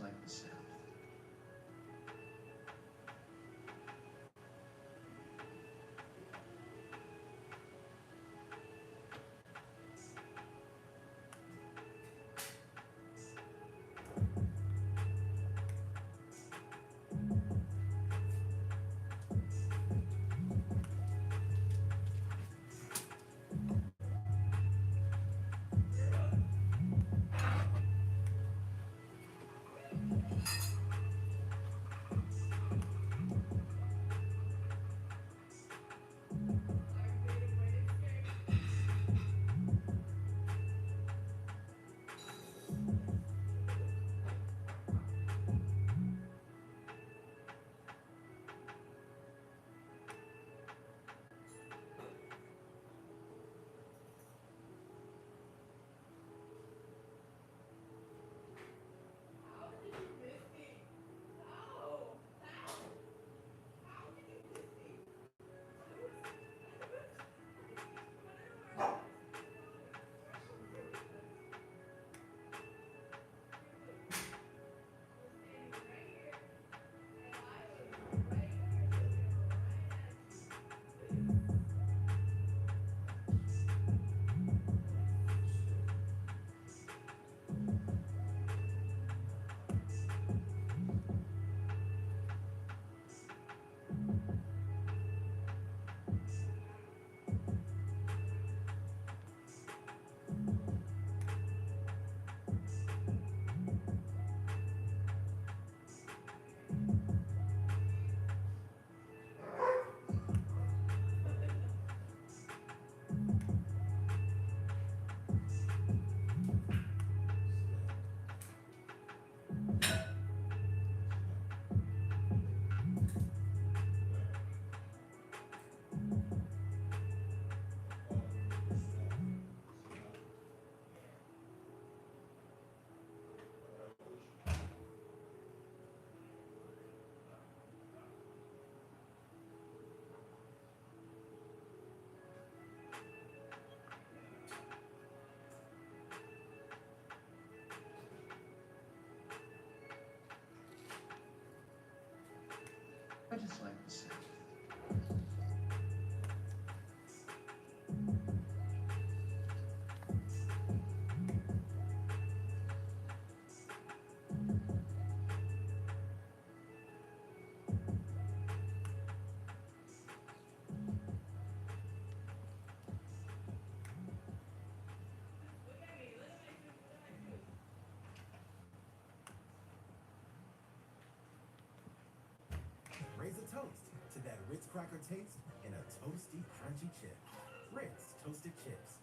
like the South. I just like the South. Raise a toast to that Ritz cracker taste and a toasty, crunchy chip. Ritz Toasted Chips.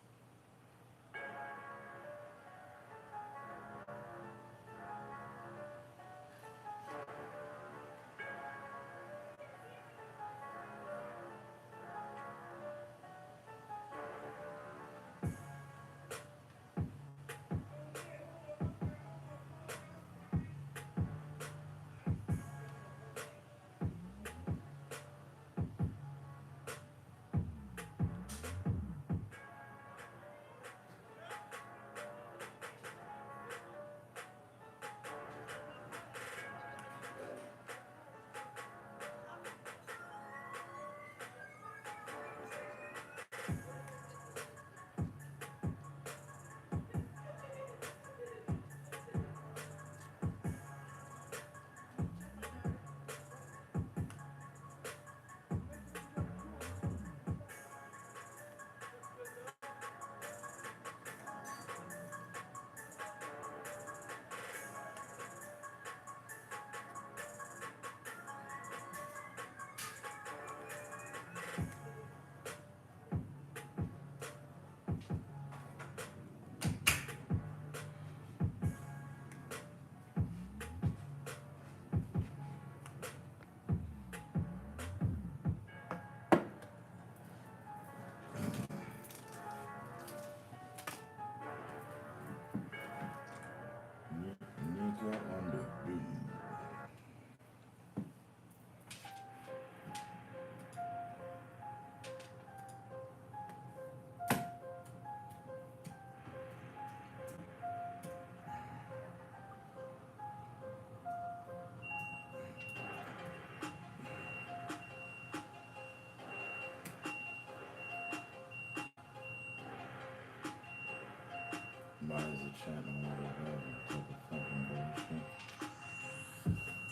somebody's a channel or whatever type of fucking bullshit.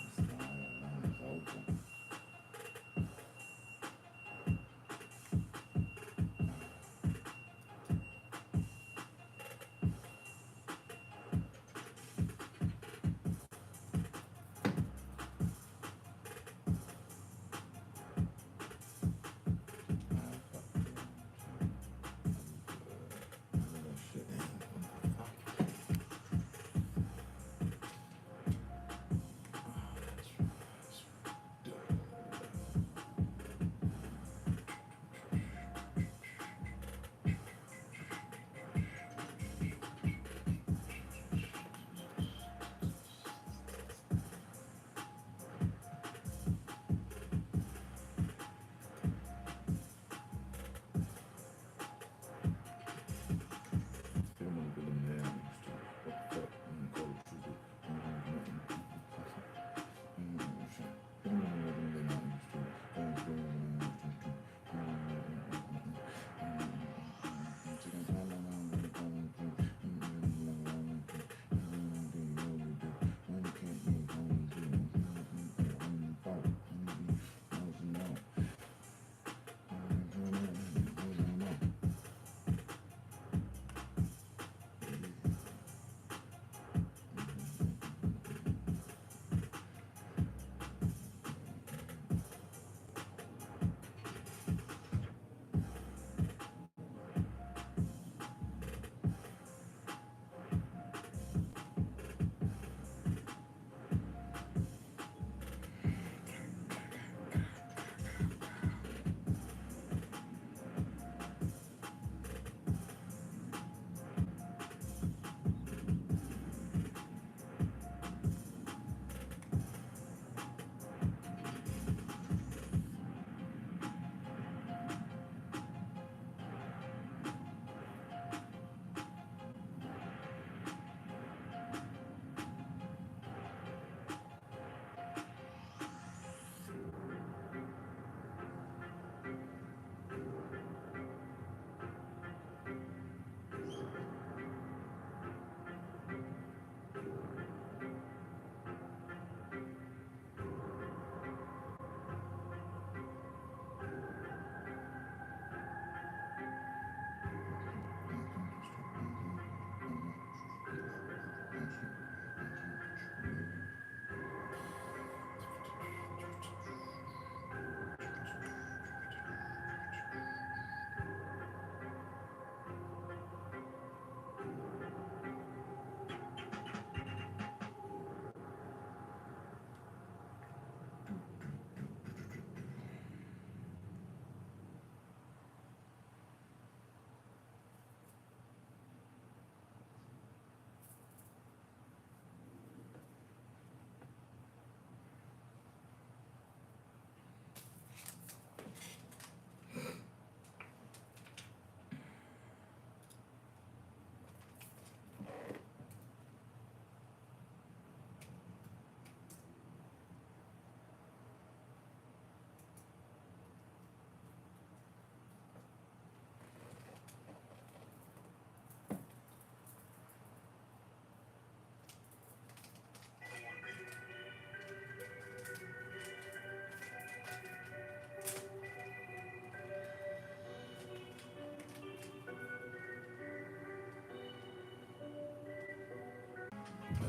It's not all is open.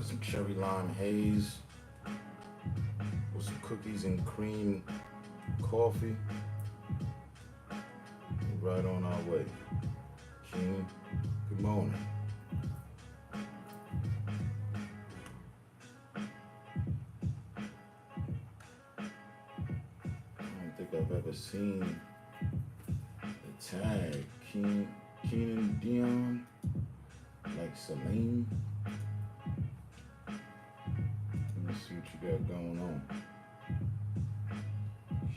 Some cherry lime haze with some cookies and cream coffee. We're right on our way. Keenan, good morning. I don't think I've ever seen the tag Keenan Dion, like Celine. Let me see what you got going on.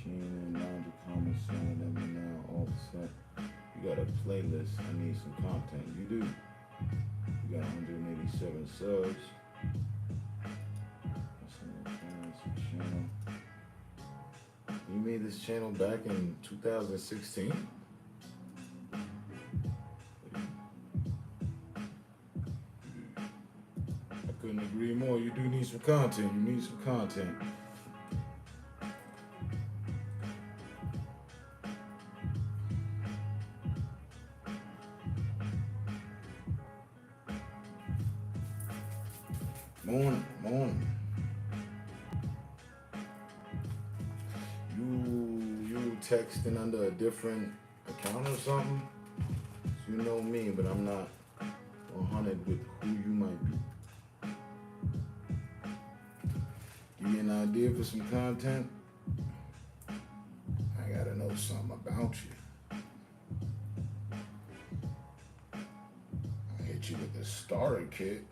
Keenan, Laundry Comment, Center, let me know, Offset. You got a playlist, I need some content. You do. You got 187 subs. Channel. You made this channel back in 2016? need some content. You need some content. Morning. You texting under a different account or something? You know me, but I'm not 100 with who you might be. Give me an idea for some content? I gotta know something about you. I hit you with the starter kit.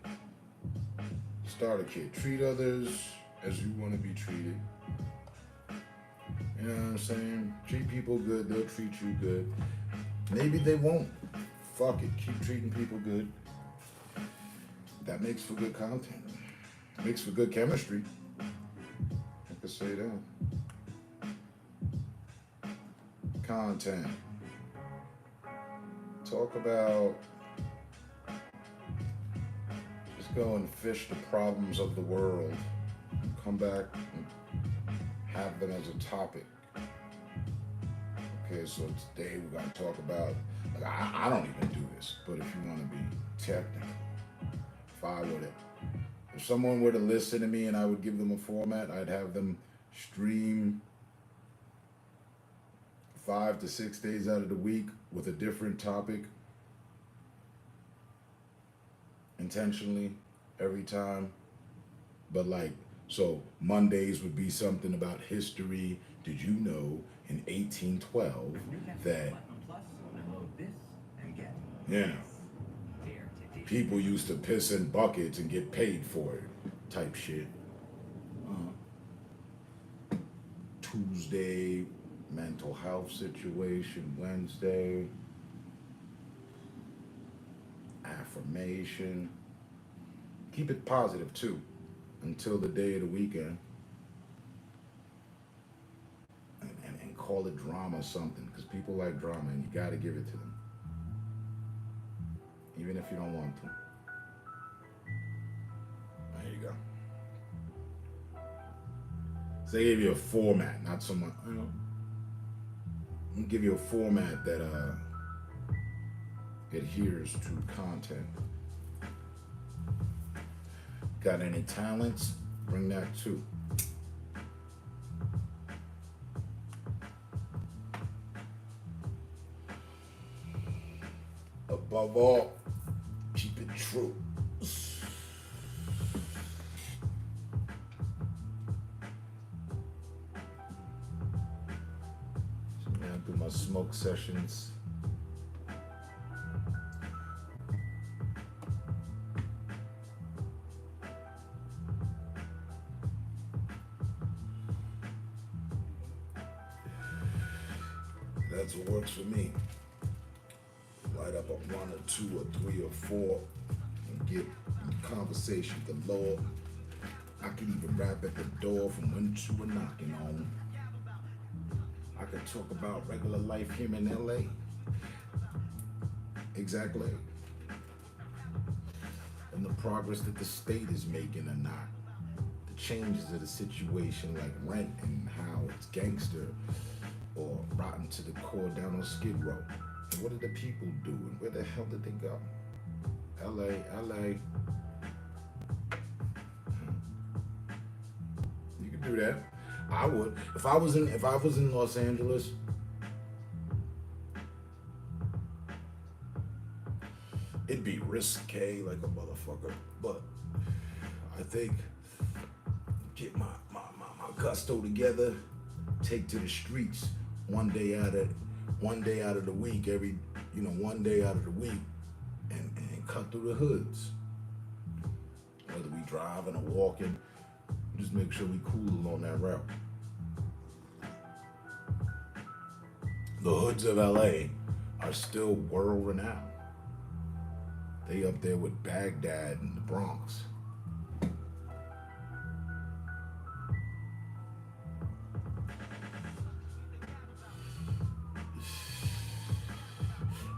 Starter kit. Treat others as you want to be treated. You know what I'm saying? Treat people good, they'll treat you good. Maybe they won't. Fuck it. Keep treating people good. That makes for good content. Makes for good chemistry. I could say that. Content. Talk about, just go and fish the problems of the world. Come back and have them as a topic. Okay, so today we're gonna talk about, like, I don't even do this, but if you wanna be technical, if someone were to listen to me and I would give them a format, I'd have them stream 5 to 6 days out of the week with a different topic intentionally every time. But like, so Mondays would be something about history. Did you know in 1812 that, you know, people used to piss in buckets and get paid for it, type shit. Tuesday, mental health situation. Wednesday, affirmation. Keep it positive too, until the day of the weekend. And call it drama something, because people like drama and you gotta give it to them. Even if you don't want to. There you go. So they gave you a format, not someone, you know. I'm gonna give you a format that adheres to content. Got any talents? Bring that too. Above all, keep it true. So now I do my smoke sessions. That's what works for me. Light up a 1 or 2 or 3 or 4 and get in conversation with the Lord. I can even rap at the door from when you were knocking on. I could talk about regular life here in LA. Exactly. And the progress that the state is making or not. The changes of the situation, like rent and how it's gangster or rotten to the core down on Skid Row. And what are the people doing? Where the hell did they go? LA. You can do that. I would. If I was in Los Angeles, it'd be risque like a motherfucker. But I think get my gusto together, take to the streets one day out of the week, one day out of the week, and cut through the hoods. Whether we driving or walking, just make sure we cool along that route. The hoods of LA are still world renowned. They up there with Baghdad and the Bronx.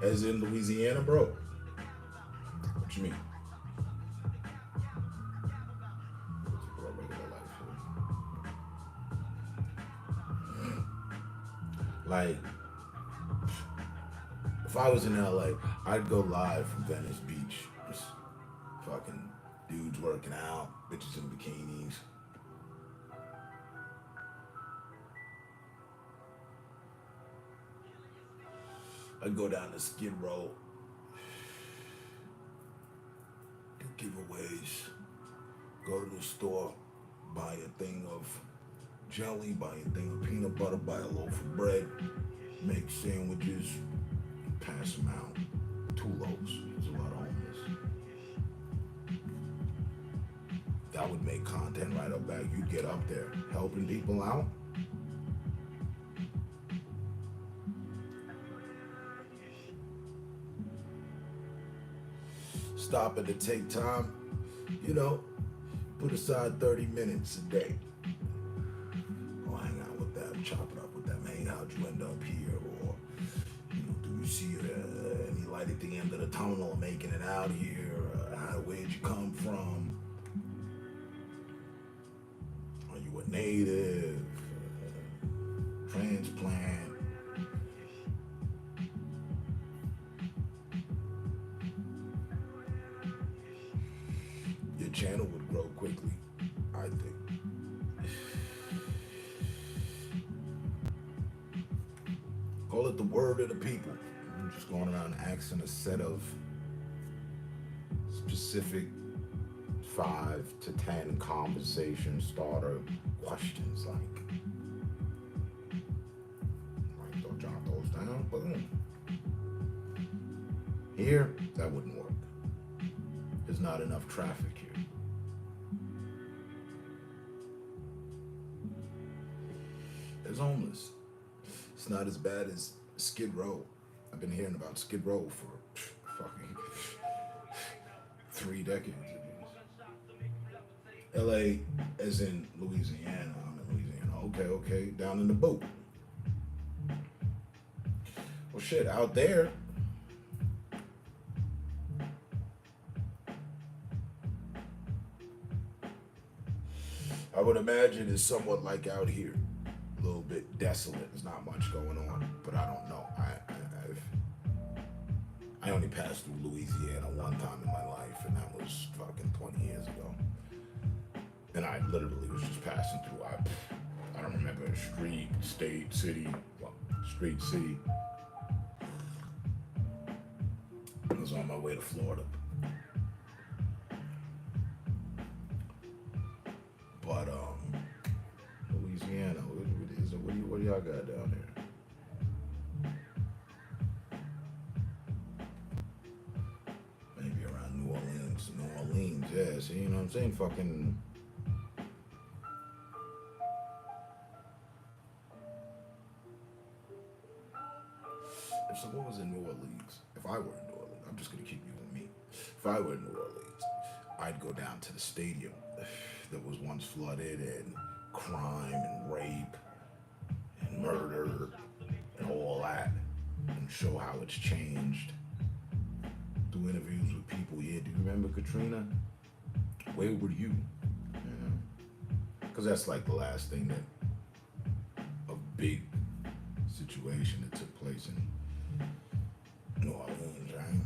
As in Louisiana, bro? What you mean? Like, if I was in LA, I'd go live from Venice Beach. Just fucking dudes working out, bitches in bikinis. I'd go down to Skid Row, do giveaways, go to the store, buy a thing of jelly, buy a thing of peanut butter, buy a loaf of bread, make sandwiches, pass them out. 2 loaves. There's a lot of homeless. That would make content right up back. You'd get up there helping people out. Stopping to take time, you know, put aside 30 minutes a day. Or hang out with them, chop it up with them. Hey, how'd you end up here? Or, you know, do you see any light at the end of the tunnel making it out here? Where'd you come from? Are you a native? Transplant? Your channel would grow quickly, I think. Call it the word of the people. I'm just going around asking a set of specific 5 to 10 conversation starter questions, like, don't jot those down. Boom. Here, that wouldn't work. There's not enough traffic here. There's homeless. It's not as bad as Skid Row. I've been hearing about Skid Row for fucking 3 decades. LA, as in Louisiana. I'm in Louisiana. Okay. Down in the boat. Well, shit, out there, I would imagine it's somewhat like out here. A little bit desolate. There's not much going on, but I don't know. I only passed through Louisiana one time in my life, and that was fucking 20 years ago. And I literally was just passing through. I don't remember street, state, city, street, city. I was on my way to Florida. But Louisiana, what do y'all got down there? Maybe around New Orleans, yeah. See, you know what I'm saying? Fucking. If someone was in New Orleans, if I were in New Orleans, I'm just gonna keep you with me. If I were in New Orleans, I'd go down to the stadium that was once flooded, and crime and rape and murder and all that, and show how it's changed. Do interviews with people. Yeah, do you remember Katrina? Where were you? Because that's like the last thing that a big situation that took place in New Orleans, right?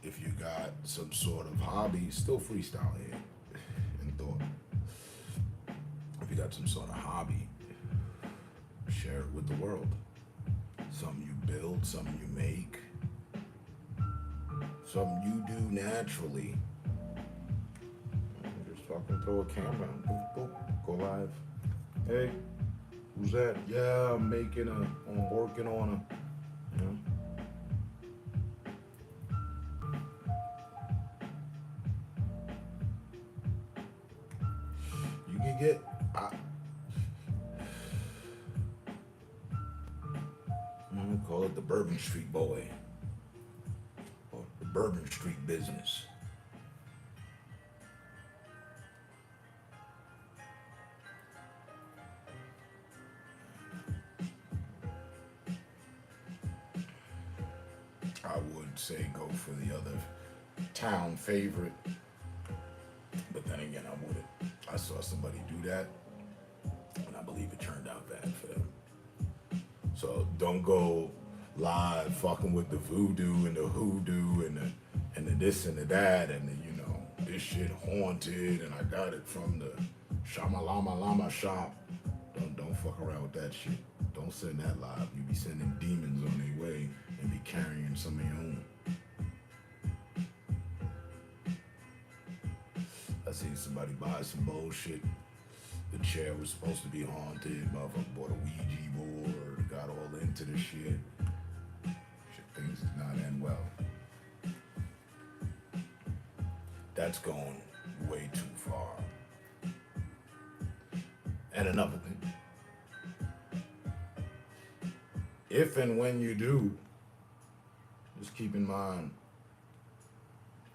If you got some sort of hobby, still freestyle here in thought. If you got some sort of hobby, share it with the world. Something you build, something you make, something you do naturally. Just fucking throw a camera on, boop, boop, go live. Hey, who's that? Yeah, I'm working on a, you know. You can get, call it the Bourbon Street Boy, or the Bourbon Street Business. I would say go for the other town favorite, But then again, I wouldn't. I saw somebody do that, and I believe it turned out bad for them. So don't go live fucking with the voodoo and the hoodoo and the this and the that and the, you know, this shit haunted and I got it from the Shamalama Lama shop. Don't fuck around with that shit. Don't send that live. You be sending demons on their way and be carrying some of your own. I seen somebody buy some bullshit. The chair was supposed to be haunted. Motherfucker bought a Ouija board, got all into the shit. Things did not end well. That's going way too far. And another thing, if and when you do, just keep in mind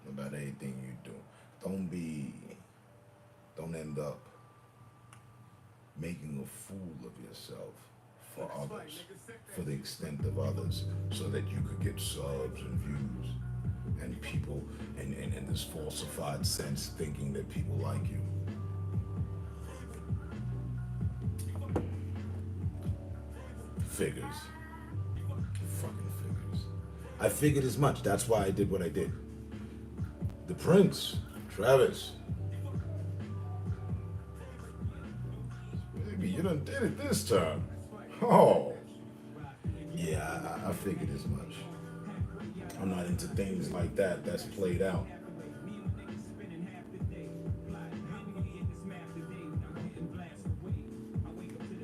about anything you do. Don't end up making a fool of yourself for others, for the extent of others, so that you could get subs and views and people and this falsified sense thinking that people like you. Figures. Fucking figures. I figured as much. That's why I did what I did. The Prince, Travis. Baby, you done did it this time. Oh. Yeah, I figured as much. I'm not into things like that. That's played out.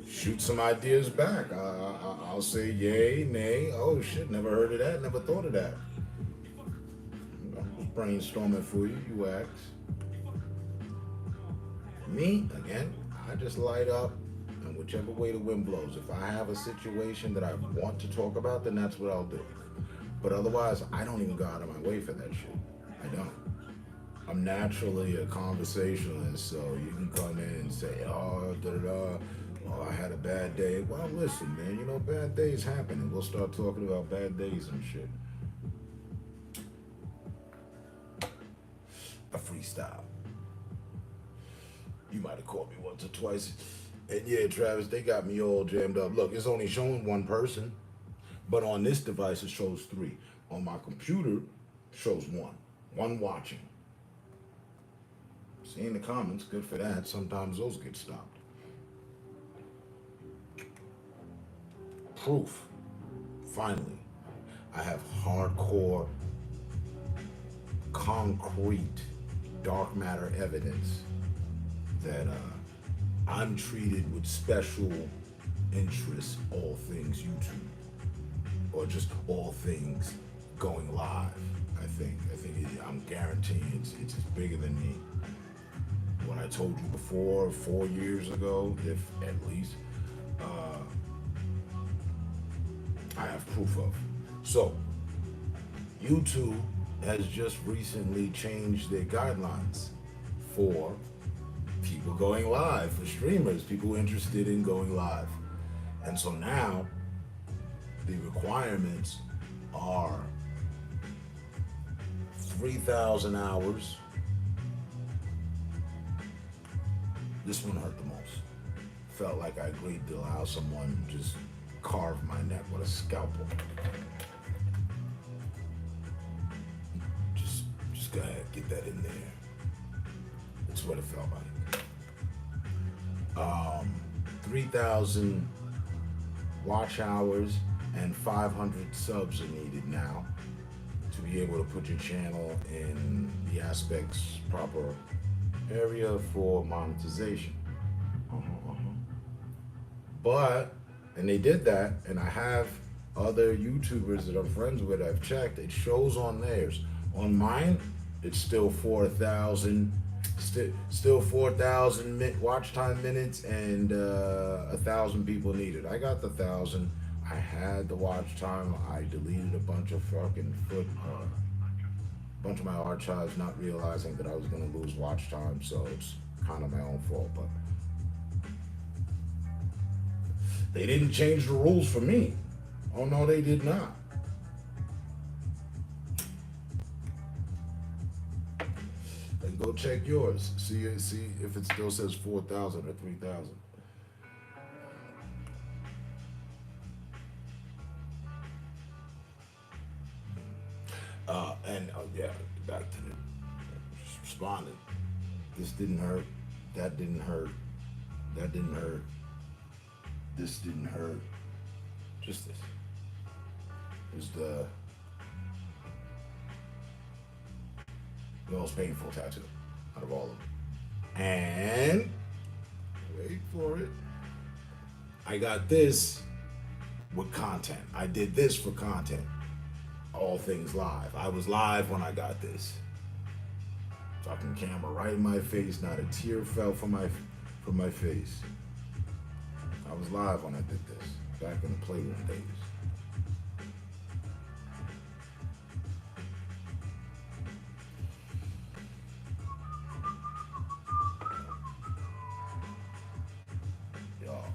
Shoot some ideas back. I'll say yay, nay. Oh shit, never heard of that, never thought of that. I'm brainstorming for you, you ask. Me, again, I just light up, and whichever way the wind blows. If I have a situation that I want to talk about, then that's what I'll do. But otherwise, I don't even go out of my way for that shit. I don't. I'm naturally a conversationalist, so you can come in and say, oh, da-da-da. Oh, I had a bad day. Well, listen, man, you know, bad days happen, and we'll start talking about bad days and shit. A freestyle. You might have caught me once or twice. And yeah, Travis, they got me all jammed up. Look, it's only showing one person, but on this device, it shows 3. On my computer, it shows 1. 1 watching. Seeing the comments, good for that. Sometimes those get stopped. Proof. Finally, I have hardcore, concrete, dark matter evidence that I'm treated with special interest, all things YouTube, or just all things going live. I'm guaranteeing it's bigger than me. What I told you before, 4 years ago, if at least, I have proof of. So, YouTube has just recently changed their guidelines for people going live, for streamers, people interested in going live. And so now, the requirements are 3,000 hours. This one hurt the most. Felt like I agreed to allow someone just carve my neck with a scalpel. Just go ahead, get that in there. That's what it felt like. 3,000 watch hours and 500 subs are needed now to be able to put your channel in the aspects proper area for monetization. But, and they did that, and I have other YouTubers that I'm friends with, I've checked, it shows on theirs. On mine, it's still 4,000, still 4,000 watch time minutes and 1,000 people needed. I got the 1,000. I had the watch time. I deleted a bunch of fucking bunch of my archives, not realizing that I was gonna lose watch time, so it's kind of my own fault, but they didn't change the rules for me. Oh no, they did not. And go check yours. See if it still says 4,000 or 3,000. And yeah, back to the responding. This didn't hurt. That didn't hurt. That didn't hurt. This didn't hurt. Just this. Is the most painful tattoo out of all of them. And wait for it. I got this with content. I did this for content. All things live. I was live when I got this. Fucking camera right in my face. Not a tear fell from my face. I was live when I did this. Back in the Playroom days. Y'all.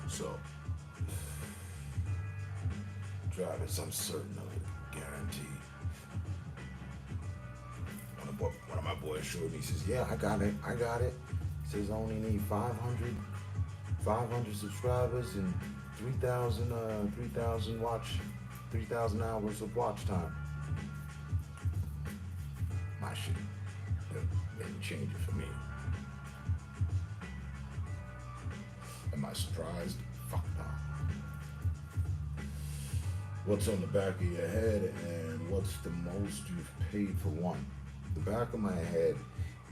So, Travis, I'm certain of it, guaranteed. One of my boys showed me, he says, yeah, I got it. He says, I only need 500 subscribers and 3,000 hours of watch time. My shit didn't change it for me. Am I surprised? Fuck no. What's on the back of your head and what's the most you've paid for one? The back of my head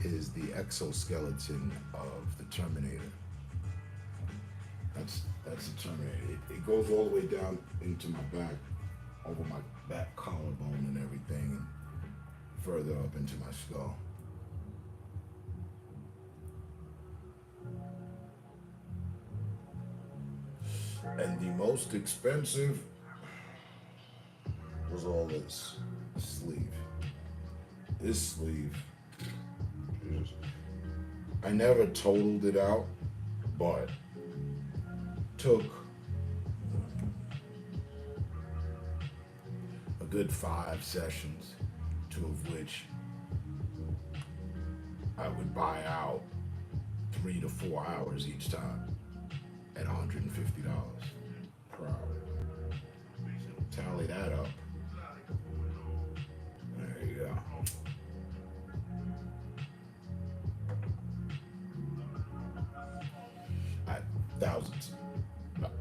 is the exoskeleton of the Terminator. That's the Terminator. It goes all the way down into my back, over my back collarbone and everything, and further up into my skull. And the most expensive was all this sleeve. This sleeve, I never totaled it out, but took a good 5 sessions, 2 of which I would buy out 3 to 4 hours each time at $150 per hour. So tally that up. There you go. Thousands. Not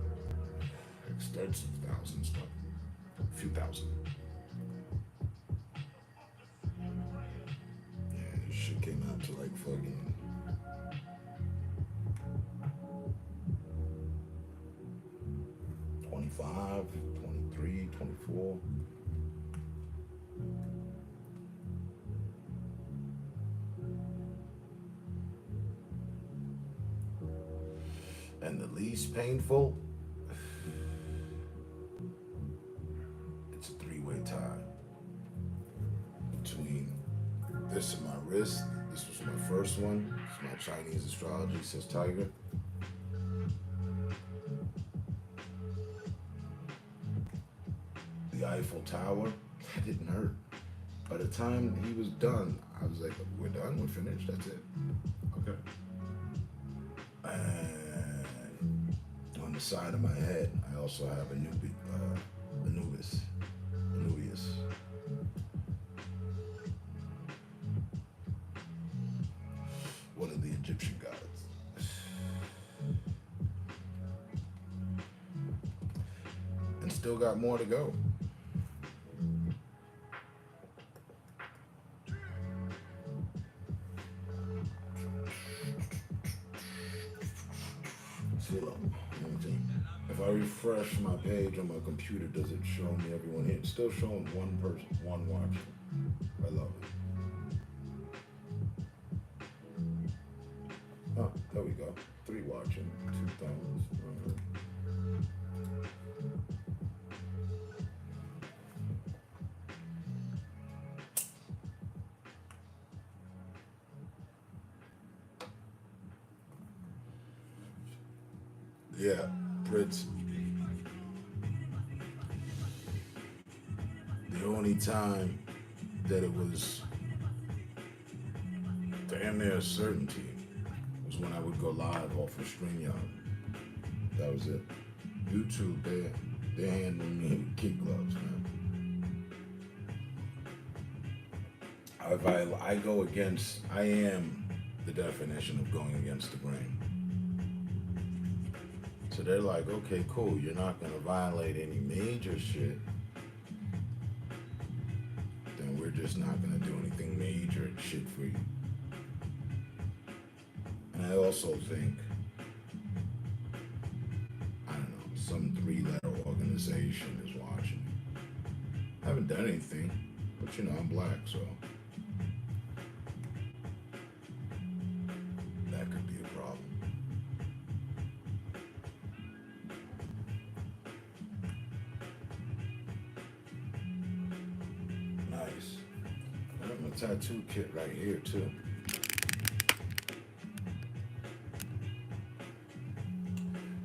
extensive thousands, but a few thousand. Yeah, this shit came out to like fucking $25, $23, $24. And the least painful, it's a 3-way tie between this and my wrist. This was my first one. It's my Chinese astrology, says Tiger. The Eiffel Tower, that didn't hurt. By the time he was done, I was like, we're done, we're finished, that's it. Okay. And on the side of my head, I also have Anubis. One of the Egyptian gods. And still got more to go. If I refresh my page on my computer, does it show me everyone here? It's still showing one person, one watching. I love it. Oh, there we go. 3 watching, 2 thumbs. Yeah, Prince. The only time that it was damn near a certainty was when I would go live off of StreamYard. That was it. YouTube, they're handling me with kid gloves, man. I go against, I am the definition of going against the grain. So they're like, okay, cool, you're not gonna violate any major shit, then we're just not gonna do anything major shit for you. And I also think, I don't know, some 3-letter organization is watching me. I haven't done anything, but you know, I'm black, so that could be a problem. Nice. I got my tattoo kit right here, too.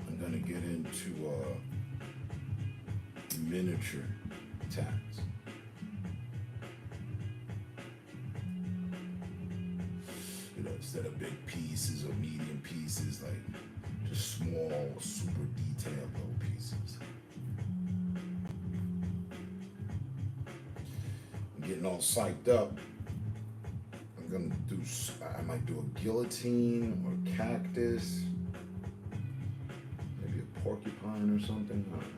I'm gonna get into miniature tats. You know, instead of big pieces or medium pieces, like just small, super detailed little pieces. I'm getting all psyched up. I'm gonna do, I might do a guillotine or cactus, maybe a porcupine or something. I don't know.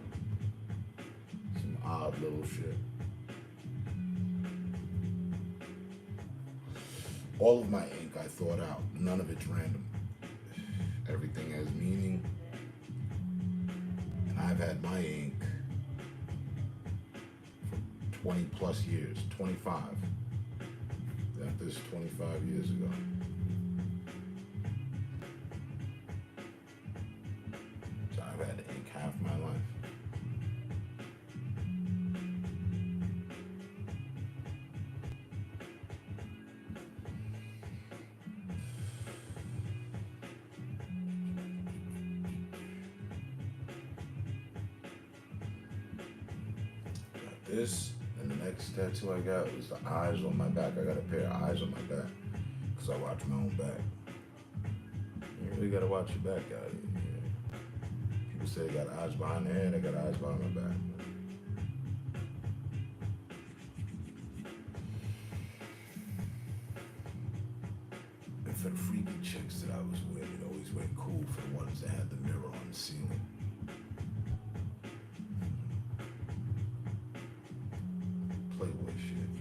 Some odd little shit. All of my ink I thought out. None of it's random. Everything has meaning. And I've had my ink for 20 plus years, 25. Got this 25 years ago. So I've had ink half my life. This and the next tattoo I got was the eyes on my back. I got a pair of eyes on my back because I watch my own back. You really gotta watch your back out here. People say they got eyes behind their head. I got eyes behind my back. And for the freaky chicks that I was with, it always went cool for the ones that had the mirror on the ceiling. Playboy shit.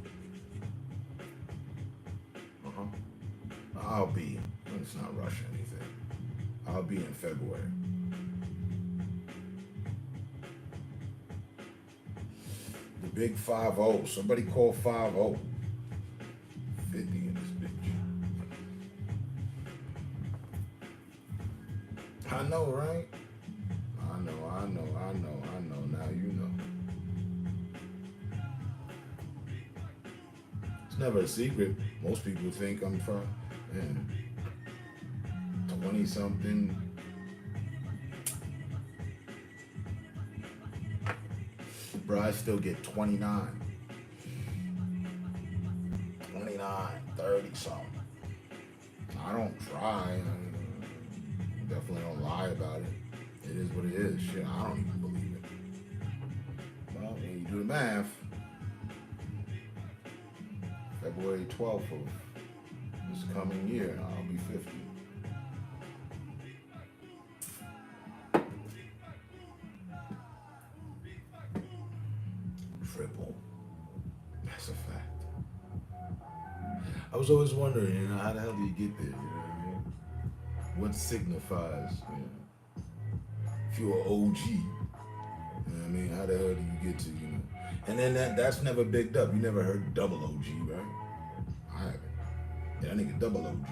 I'll be, let's not rush anything. I'll be in February. The big 5-0. Somebody call 5-0. 50 in this bitch. I know, right? I know. Now you know. It's never a secret. Most people think I'm from 20 something. Bro, I still get 29. 29, 30 something. I don't try. I definitely don't lie about it. It is what it is. Shit, I don't even believe it. Well, when you do the math, February 12th of this coming year, I'll be 50. Triple. That's a fact. I was always wondering, you know, how the hell do you get there? You know what I mean? What signifies, you know, if you're an OG, you know what I mean? How the hell do you get to, you know? And then that's never bigged up. You never heard double OG, right? I haven't. Yeah, that nigga double OG.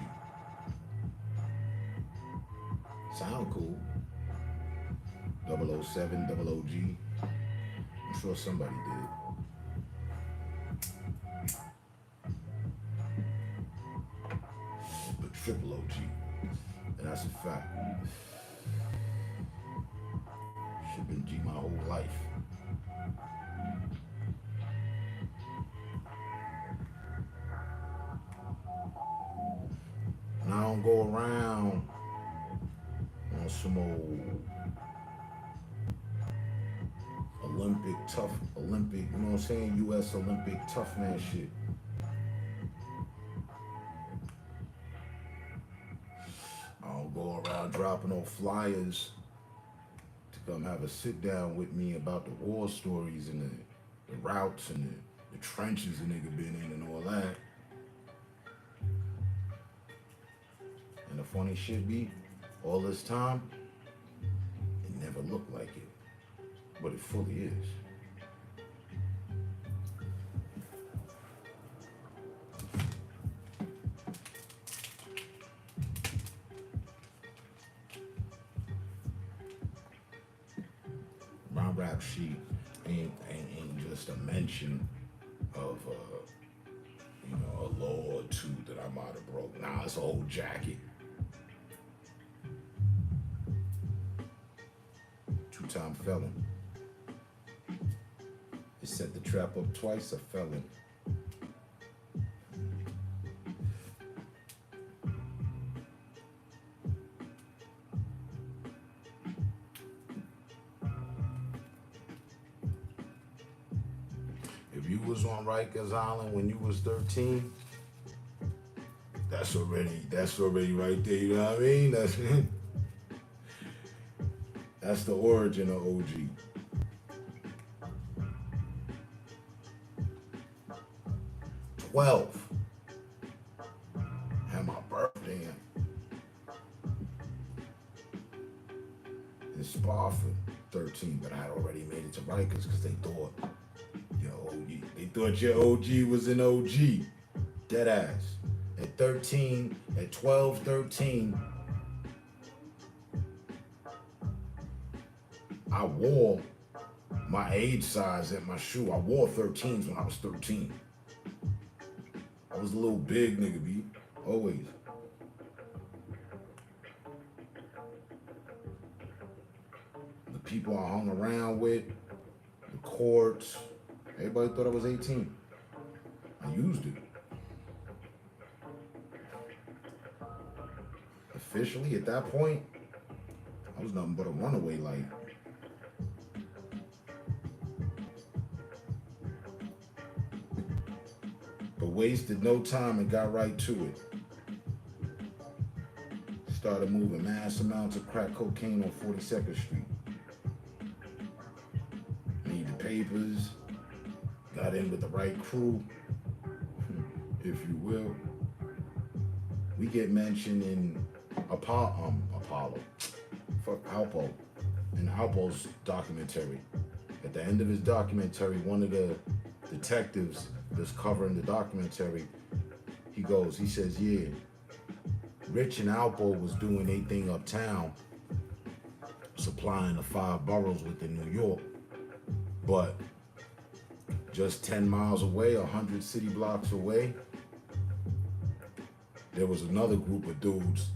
Sound cool. 007, double OG. I'm sure somebody did. But triple OG. And that's a fact. Been G my whole life. And I don't go around on some old Olympic, you know what I'm saying? US Olympic tough man shit. I don't go around dropping no flyers to come have a sit down with me about the war stories and the routes and the trenches a nigga been in and all that. And the funny shit be, all this time, it never looked like it. But it fully is. My rap sheet ain't just a mention of a law or two that I might have broke. Nah, it's a whole jacket. Two-time felon. It set the trap up twice, a felon. If you was on Rikers Island when you was 13, that's already right there, you know what I mean? That's the origin of OG. 12. Had my birthday in Spofford, 13, but I had already made it to Rikers because they thought your OG was an OG. Dead ass. At 13, at 12, 13, I wore my age size at my shoe. I wore 13s when I was 13. I was a little big nigga, B. Always. The people I hung around with, the courts, everybody thought I was 18. I used it. Officially, at that point, I was nothing but a runaway light. But wasted no time and got right to it. Started moving mass amounts of crack cocaine on 42nd Street. Need the papers. Got in with the right crew, if you will. We get mentioned in Apollo. Fuck Alpo. In Alpo's documentary. At the end of his documentary, one of the detectives that's covering the documentary, he says, yeah, Rich and Alpo was doing their thing uptown, supplying the 5 boroughs within New York. But just 10 miles away, 100 city blocks away, there was another group of dudes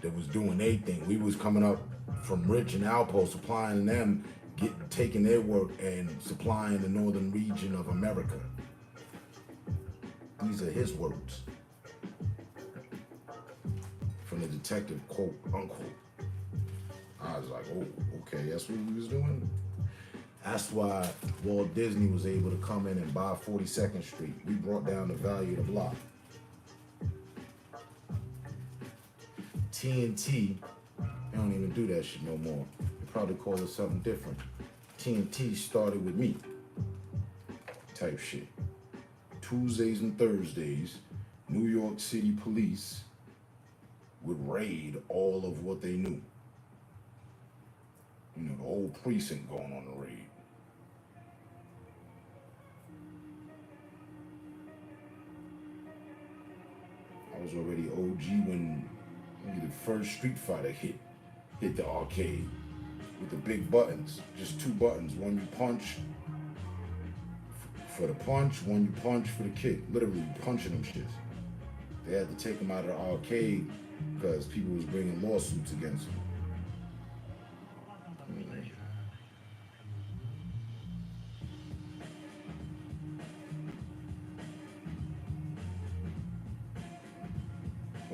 that was doing their thing. We was coming up from Rich and Alpo, supplying them, taking their work and supplying the northern region of America. These are his words. From the detective, quote, unquote. I was like, oh, okay, that's what we was doing? That's why Walt Disney was able to come in and buy 42nd Street. We brought down the value of the block. TNT, they don't even do that shit no more. They probably call it something different. TNT started with me. Type shit. Tuesdays and Thursdays, New York City police would raid all of what they knew. You know, the whole precinct going on the raid. I was already OG when the first Street Fighter hit the arcade with the big buttons, just 2 buttons. One you punch for the punch, one you punch for the kick. Literally punching them shits. They had to take them out of the arcade because people was bringing lawsuits against them.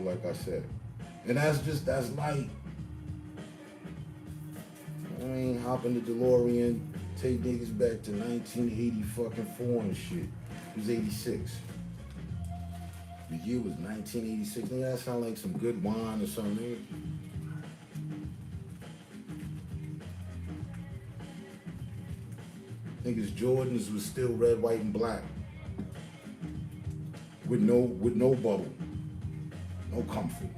like I said. And that's light. I mean, hop in the DeLorean, take niggas back to 1980 fucking 4 and shit. It was 86. The year was 1986. Nigga, that sound like some good wine or something, nigga. Niggas Jordans was still red, white, and black. With no bubble. No comfort.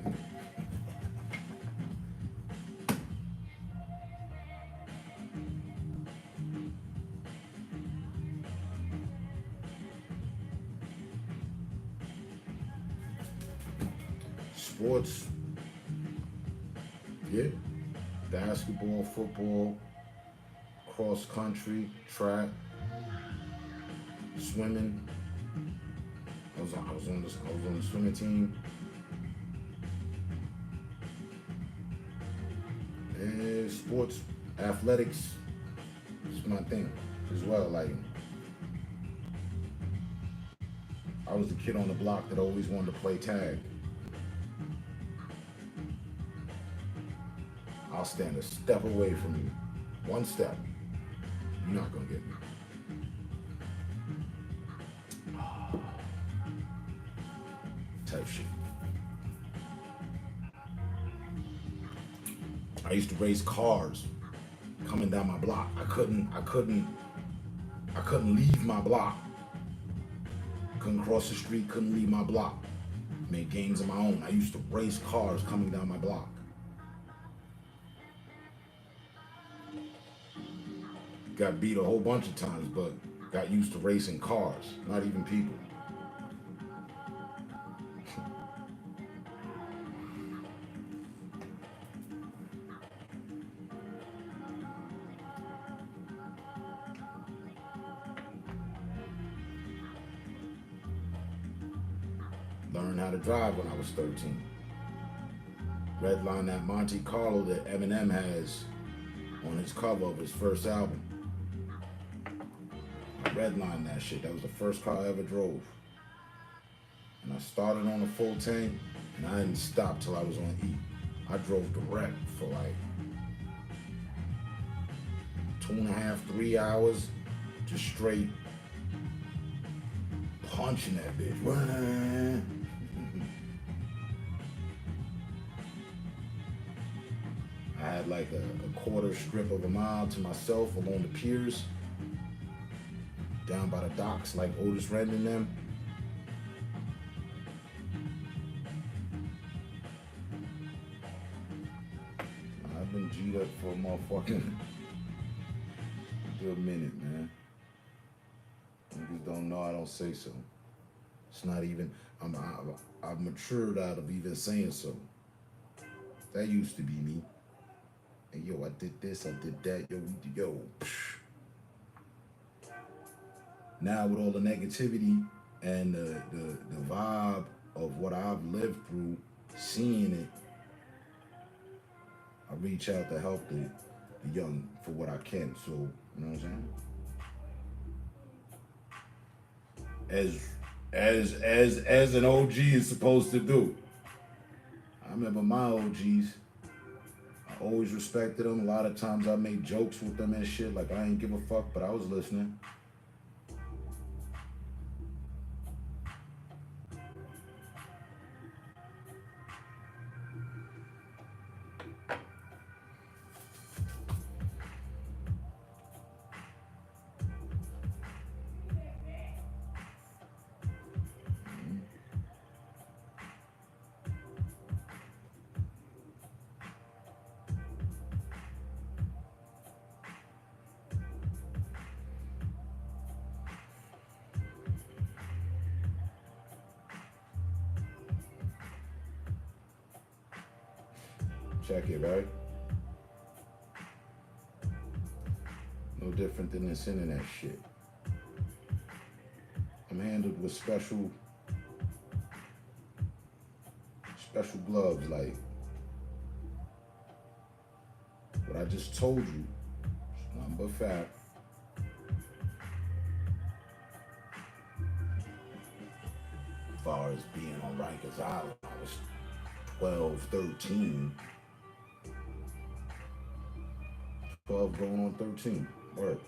Sports, yeah, basketball, football, cross country, track, swimming. I was on the swimming team. And sports, athletics is my thing as well. Like, I was the kid on the block that always wanted to play tag. I'll stand a step away from you. One step. You're not gonna get me. Type shit. I used to race cars coming down my block. I couldn't leave my block. Couldn't cross the street, couldn't leave my block. Made games of my own. I used to race cars coming down my block. Got beat a whole bunch of times, but got used to racing cars, not even people. Learned how to drive when I was 13. Redline that Monte Carlo that Eminem has on his cover of his first album. I redlined that shit. That was the first car I ever drove. And I started on a full tank, and I didn't stop till I was on E. I drove direct for like 2.5, 3 hours, just straight punching that bitch. I had like a quarter strip of a mile to myself along the piers, down by the docks like Otis Redding and them. I've been G'd up for a motherfucking good minute, man. Niggas don't know I don't say so. It's not even, I've matured out of even saying so. That used to be me. Hey, yo, I did this, I did that, yo. Psh. Now with all the negativity and the vibe of what I've lived through, seeing it, I reach out to help the young for what I can. So, you know what I'm saying? As an OG is supposed to do. I remember my OGs. I always respected them. A lot of times I made jokes with them and shit. Like I ain't give a fuck, but I was listening. Check it, right? No different than this internet shit. I'm handled with special gloves, like what I just told you, it's nothing but fact. As far as being on Rikers Island, 12, 13. 12 going on 13. Word.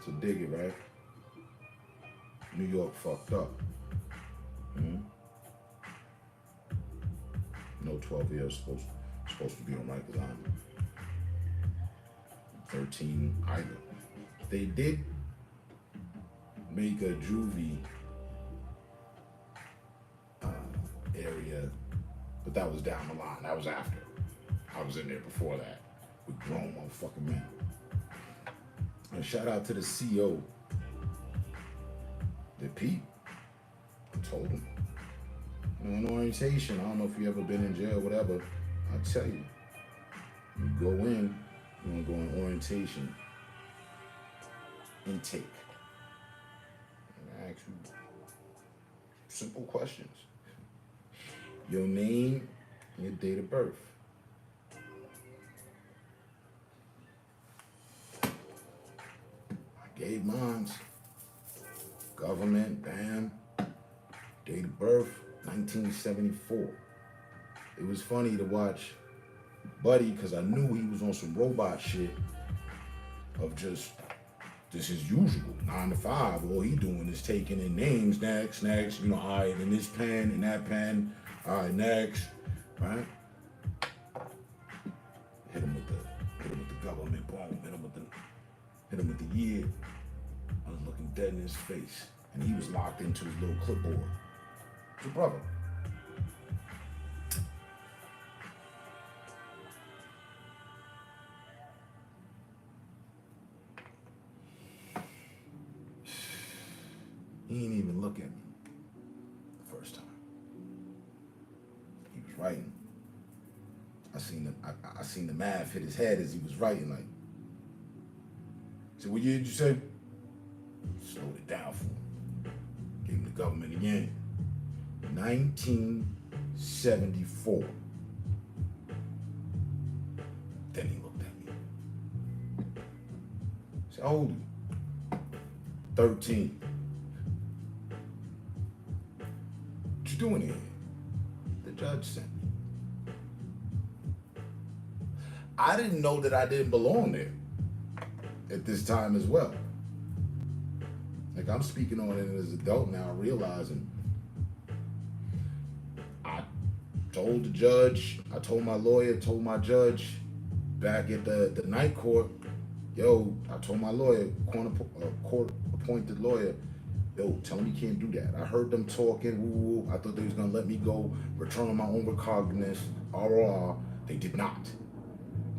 So dig it, right? New York fucked up. No 12 years supposed to be on Rikers Island. 13 either. They did make a juvie area, but that was down the line. That was after. I was in there before that with grown motherfucking men. And shout out to the CO. The Pete. I told him. You know, in orientation, I don't know if you ever been in jail, whatever. I tell you, you go in, you want to go in orientation, intake. And I ask you simple questions. Your name and your date of birth. I gave mine. Government, bam. Date of birth, 1974. It was funny to watch Buddy because I knew he was on some robot shit of just, this is usual, 9 to 5. All he doing is taking in names, next, you know, all right, in this pen, in that pen, all right, next, right? Hit him with the government, boom, hit him with the year. I was looking dead in his face, and he was locked into his little clipboard. It's a brother. He didn't even look at me the first time. He was writing. I seen the math hit his head as he was writing, like. So what year did you say? Slowed it down for him. Gave him the government again. 1974. Then he looked at me. I said, how old are you? 13. What you doing here? The judge sent me. I didn't know that I didn't belong there at this time as well. Like, I'm speaking on it as an adult now, realizing I told the judge, I told my lawyer, told my judge back at the night court, yo, I told my lawyer, court appointed lawyer, yo, tell him he can't do that. I heard them talking, woo, woo. I thought they was gonna let me go, return on my own recognizance, They did not.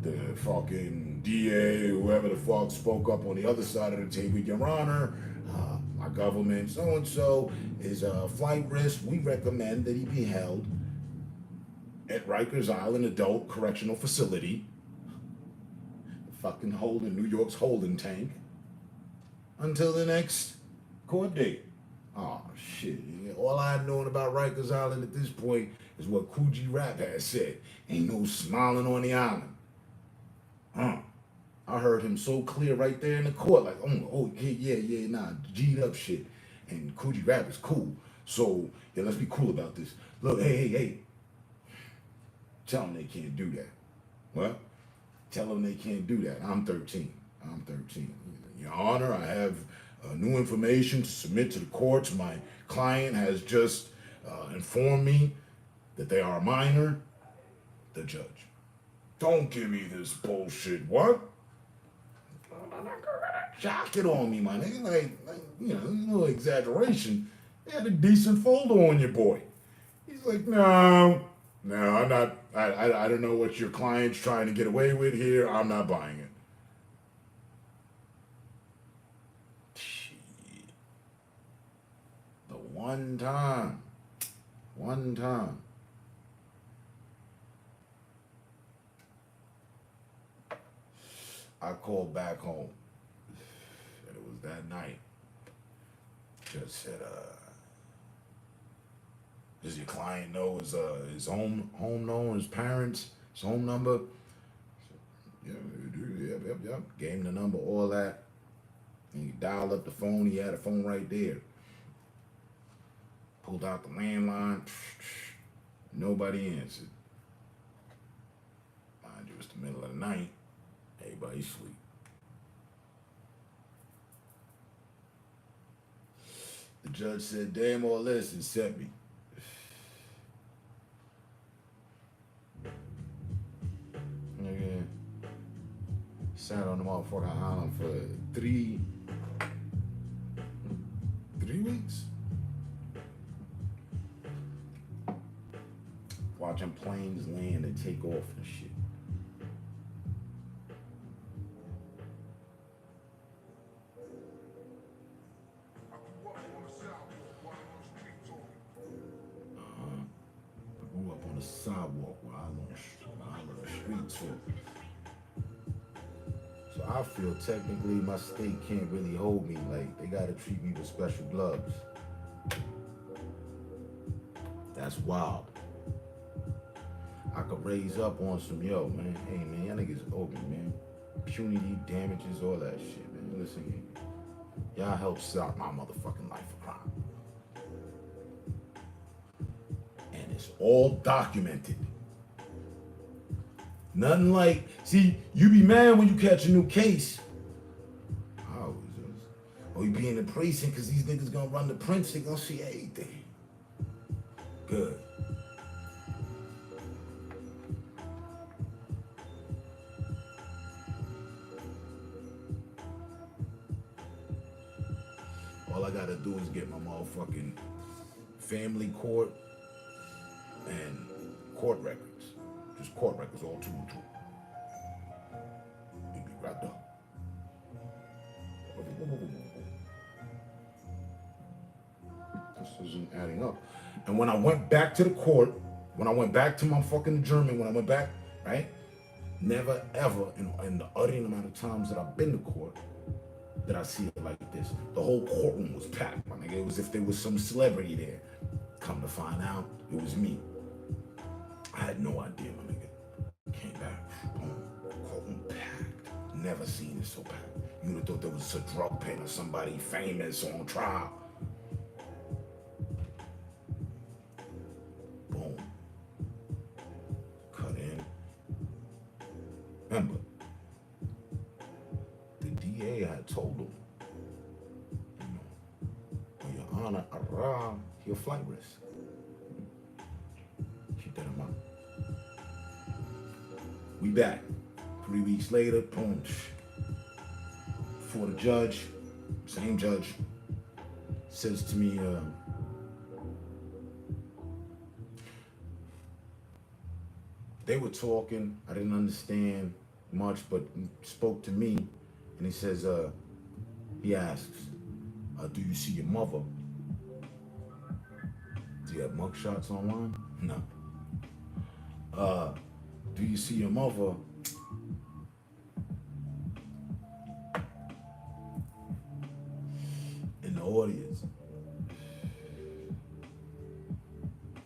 The fucking DA, whoever the fuck spoke up on the other side of the table, Your Honor, my government, so-and-so, is a flight risk. We recommend that he be held at Rikers Island Adult Correctional Facility, fucking holding New York's holding tank, until the next court date. Oh, shit. All I known about Rikers Island at this point is what Coogee Rap has said. Ain't no smiling on the island. I heard him so clear right there in the court, like, nah, G'd up shit. And Coogee Rap is cool. So, yeah, let's be cool about this. Look, hey. Tell them they can't do that. What? Tell them they can't do that. I'm 13. Your Honor, I have new information to submit to the courts. My client has just informed me that they are a minor. The judge. Don't give me this bullshit. What? Jock it on me, my nigga. Like, you know, a little exaggeration. You had a decent folder on your boy. He's like, no, I'm not. I don't know what your client's trying to get away with here. I'm not buying it. Shit. The one time. I called back home, and it was that night. Just said, does your client know his home know, his parents, his home number? Yeah, yep. Gave him the number, all that. And he dialed up the phone. He had a phone right there. Pulled out the landline. Nobody answered. Mind you, it's the middle of the night. Everybody sleep. The judge said, damn all this, and set me. Nigga, sat on the motherfucking island for 3 weeks. Watching planes land and take off and shit. I grew up on the sidewalk while I on the street talk. So I feel technically my state can't really hold me. Like, they gotta treat me with special gloves. That's wild. I could raise up on some, yo, man. Hey, man, y'all niggas open, man. Punity, damages, all that shit, man. Listen here. Y'all help stop my motherfucking life of crime. And it's all documented. Nothing like, see, you be mad when you catch a new case. I always was. Or you be in the precinct because these niggas gonna run the prints, they gonna see everything. Good. All I gotta do is get my motherfucking family court and court records. Just court records, all 2 and 2. You'd be wrapped up. This isn't adding up. And when I went back to the court, when I went back to my fucking adjournment, when I went back, right? Never ever in the utter amount of times that I've been to court did I see it like this. The whole courtroom was packed, my nigga. It was if there was some celebrity there. Come to find out, it was me. I had no idea, my nigga. Came back, boom, courtroom packed. Never seen it so packed. You would have thought there was a drug pen or somebody famous on trial. Boom. Cut in. Remember, the DA had told him, you know, when your honor arrived, your flight risk. Keep that in mind. We back. 3 weeks later, boom. Before the judge, same judge, says to me, they were talking, I didn't understand much, but spoke to me, and he says, he asks, do you see your mother? Do you have mugshots online? No. Do you see your mother? In the audience.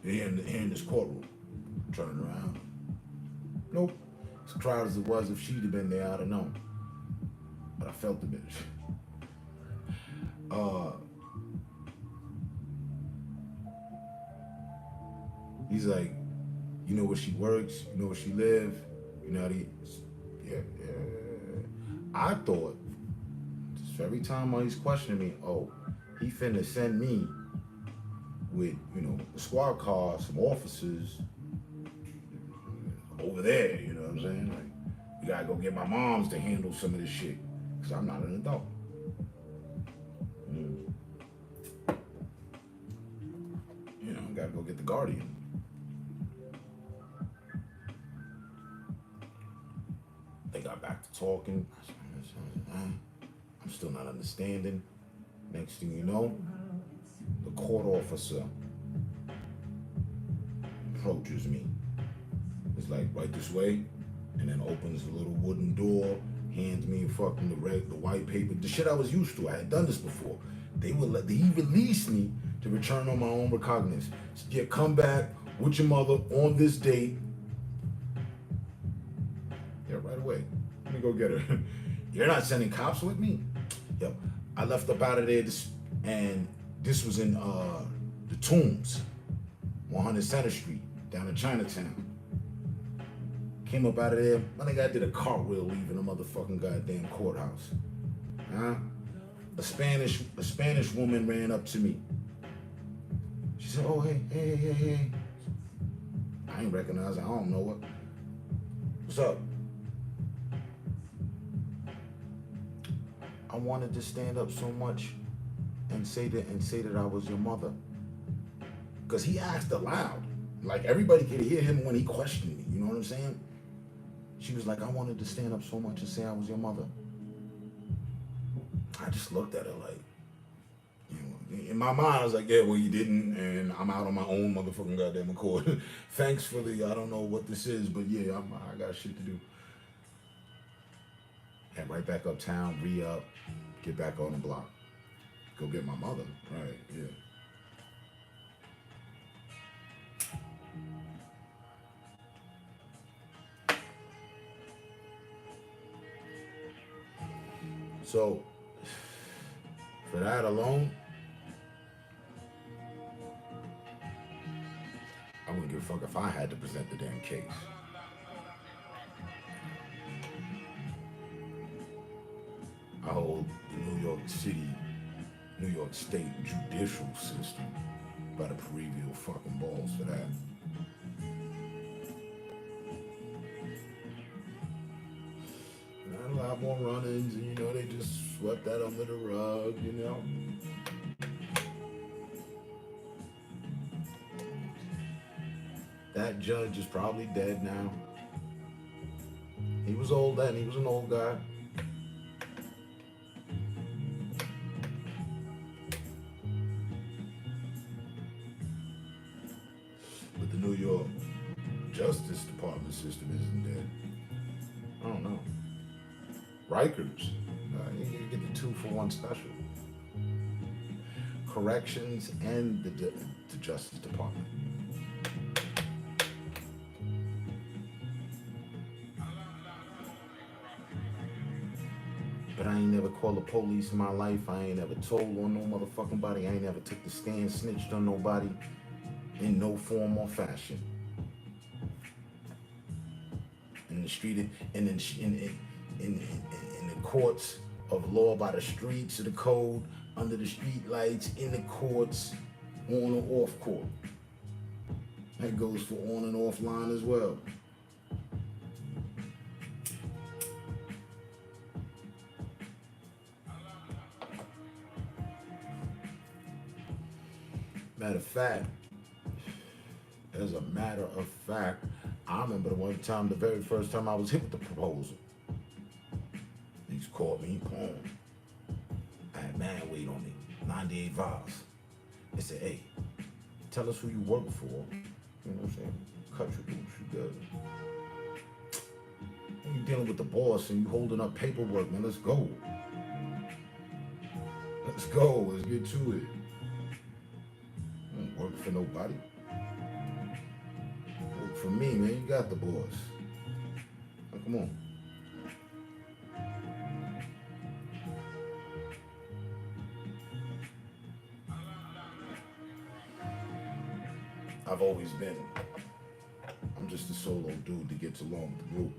Here in this courtroom. Turning around. Nope. As crowded as it was, if she'd have been there, I'd have known. But I felt the bitch. He's like, you know where she works, you know where she live, you know how to, yeah. I thought, just every time while he's questioning me, oh, he finna send me with, you know, a squad car, some officers over there, you know what I'm saying? Like, you gotta go get my moms to handle some of this shit, because I'm not an adult. You know, I gotta go get the guardian. They got back to talking. I'm still not understanding. Next thing you know, the court officer approaches me. It's like, right this way, and then opens a little wooden door, hands me fucking the white paper, the shit I was used to. I had done this before. He released me to return on my own recognizance. Yeah, come back with your mother on this date. Yeah, right away. Let me go get her. You're not sending cops with me? Yep. I left up out of there, and this was in the Tombs, 100 Center Street, down in Chinatown. Came up out of there, my nigga, I did a cartwheel leaving the motherfucking goddamn courthouse. Huh? A Spanish woman ran up to me. She said, oh, hey. I ain't recognize her, I don't know her. What's up? I wanted to stand up so much and say that I was your mother. Cause he asked aloud. Like everybody could hear him when he questioned me, you know what I'm saying? She was like, I wanted to stand up so much and say I was your mother. I just looked at her like, you know, in my mind I was like, yeah, well you didn't, and I'm out on my own motherfucking goddamn accord. Thanks for the, I don't know what this is, but yeah, I got shit to do. Head right back uptown, re-up, get back on the block. Go get my mother, right, yeah. So, for that alone, I wouldn't give a fuck if I had to present the damn case. I hold the New York City, New York State judicial system by the proverbial fucking balls for that. A lot more run-ins, and you know, they just swept that under the rug, you know. That judge is probably dead now. He was old then, he was an old guy. But the New York Justice Department system isn't dead. I don't know. Rikers, you get the 2-for-1 special. Corrections and the Justice Department. But I ain't never called the police in my life. I ain't never told on no motherfucking body. I ain't never took the stand, snitched on nobody in no form or fashion. In the street, in the courts of law, by the streets of the code, under the street lights, in the courts, on or off court. That goes for on and off line as well. Matter of fact, I remember the very first time I was hit with the proposal. These called me, boom. I had mad weight on me, 98 vials. They said, hey, tell us who you work for. You know what I'm saying? Cut your boots, you good. When you're dealing with the boss and you holding up paperwork, man, let's go. Let's go, let's get to it. I don't work for nobody. Work for me, man, you got the boss. Now, come on. I've always been, I'm just a solo dude that gets along with the group.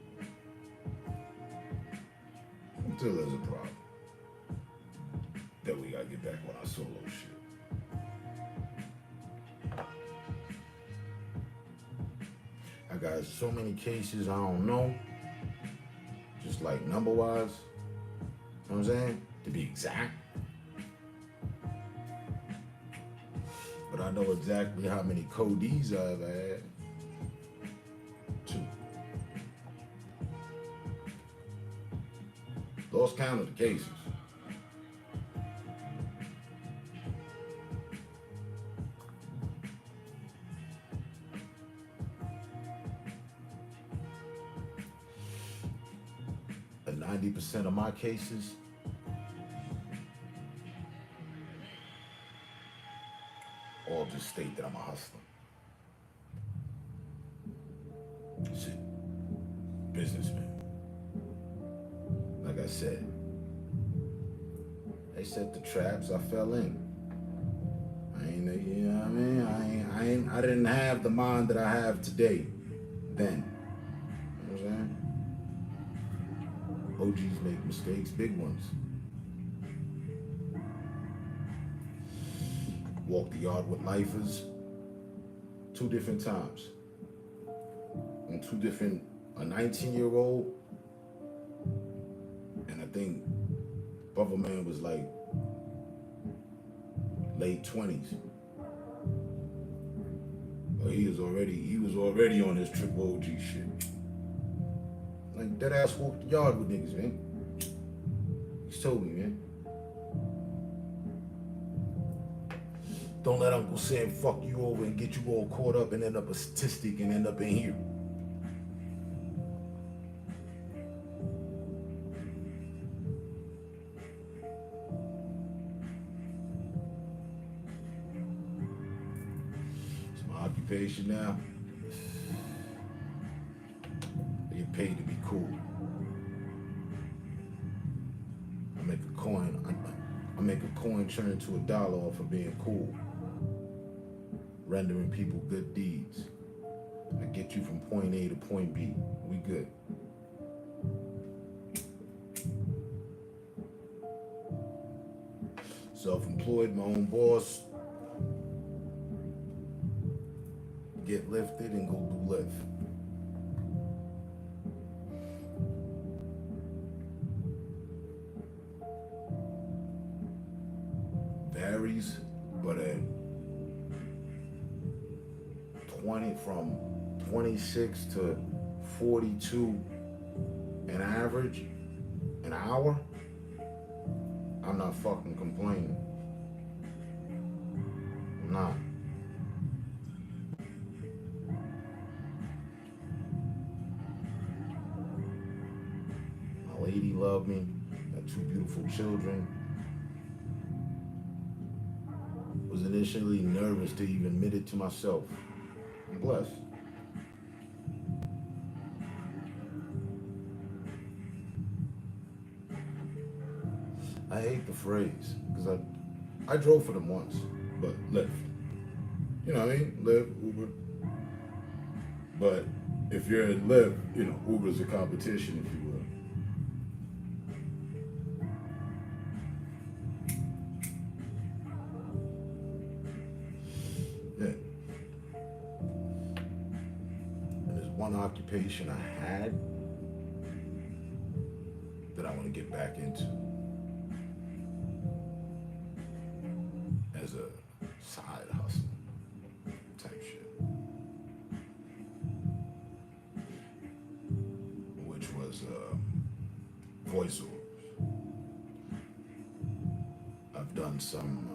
Until there's a problem. Then we gotta get back on our solo shit. I got so many cases I don't know. Just like number-wise. You know what I'm saying? To be exact. But I know exactly how many codees I've had. 2. Lost count of the cases. But 90% of my cases, all just state that I'm a hustler. Shit. Businessman. Like I said, they set the traps, I fell in. I ain't, you know what I mean? I didn't have the mind that I have today then. You know what I'm saying? OGs make mistakes, big ones. Walk the yard with lifers 2 different times. On 2 different, a 19-year-old, and I think Brother Man was like late 20s. But he was already on his triple OG shit. Like that ass walked the yard with niggas, man. He told me, man. Don't let Uncle Sam fuck you over and get you all caught up and end up a statistic and end up in here. It's my occupation now. I get paid to be cool. I make a coin. I make a coin turn into $1 off of being cool. Rendering people good deeds. I get you from point A to point B. We good. Self-employed, my own boss. Get lifted and go do lift. Varies, but at 20, from 26 to 42 an average, an hour, I'm not fucking complaining. I'm not. My lady loved me, got 2 beautiful children. Was initially nervous to even admit it to myself. I'm blessed. I hate the phrase because I drove for them once, but Lyft. You know what I mean? Lyft, Uber. But if you're in Lyft, you know, Uber's a competition, if you will. One occupation I had that I want to get back into as a side hustle type shit, which was voiceovers. I've done some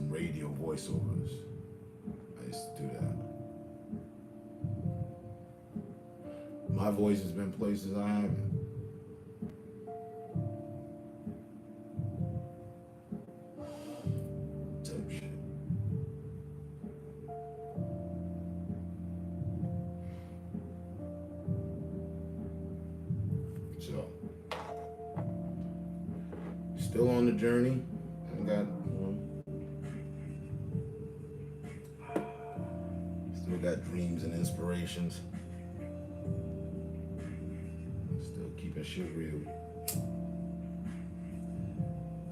radio voiceovers. I used to do that. My voice has been places I haven't. Type shit. So, still on the journey. I got, still got dreams and inspirations. Keeping shit real.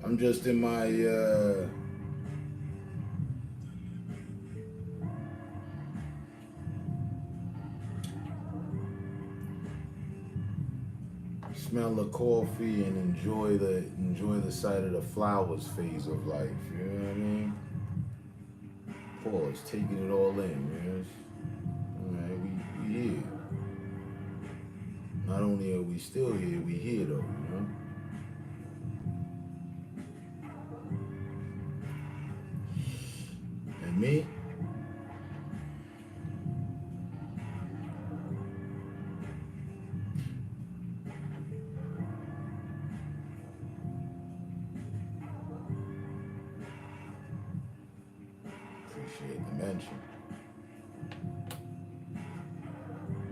I'm just in my smell the coffee and enjoy the sight of the flowers phase of life. You know what I mean? Pause, taking it all in. Man. All right, we here. Not only are we still here, we here though, you know? And me? Appreciate the mention.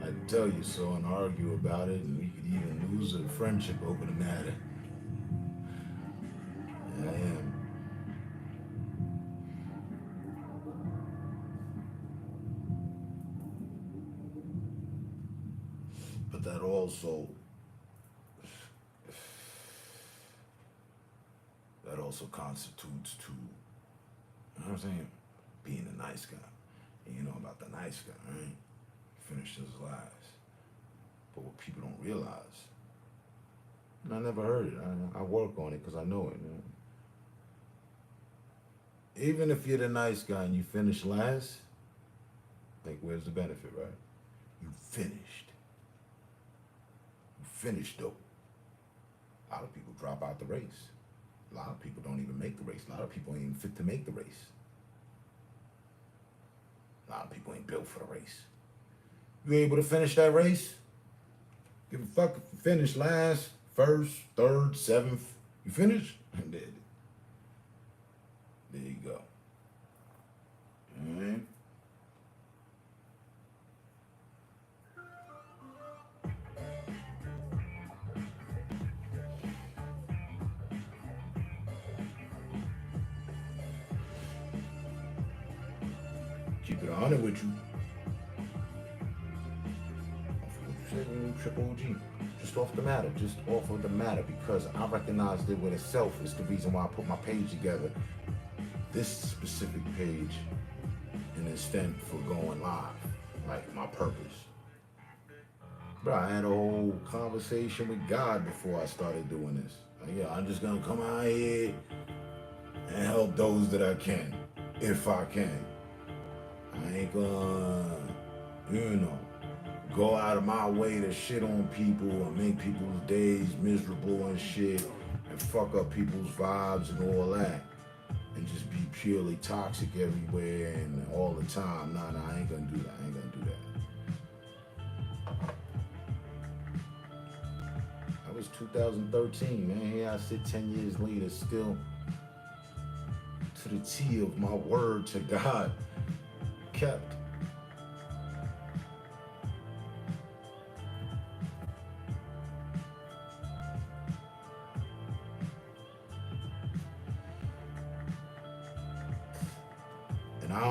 I'd tell you so and argue about it, and we could even lose a friendship over the matter. And I am. But that also constitutes to, you know what I'm saying, being a nice guy. And you know about the nice guy, right? Finished his last. But what people don't realize, and I never heard it. I work on it because I know it. You know? Even if you're the nice guy and you finish last, like where's the benefit, right? You finished. You finished though. A lot of people drop out the race. A lot of people don't even make the race. A lot of people ain't even fit to make the race. A lot of people ain't built for the race. You able to finish that race? Give a fuck if you finish last, first, third, seventh. You finished? And there you go. Alright. Keep it 100 with you. Triple OG, just off the matter, because I recognized it with itself. It's the reason why I put my page together, this specific page, and instant for going live, like my purpose. Bro, I had a whole conversation with God before I started doing this. Like, yeah, I'm just gonna come out here and help those that I can, if I can. I ain't gonna, go out of my way to shit on people and make people's days miserable and shit and fuck up people's vibes and all that and just be purely toxic everywhere and all the time. Nah, I ain't gonna do that. That was 2013, man. Here I sit 10 years later, still to the T of my word to God kept. And I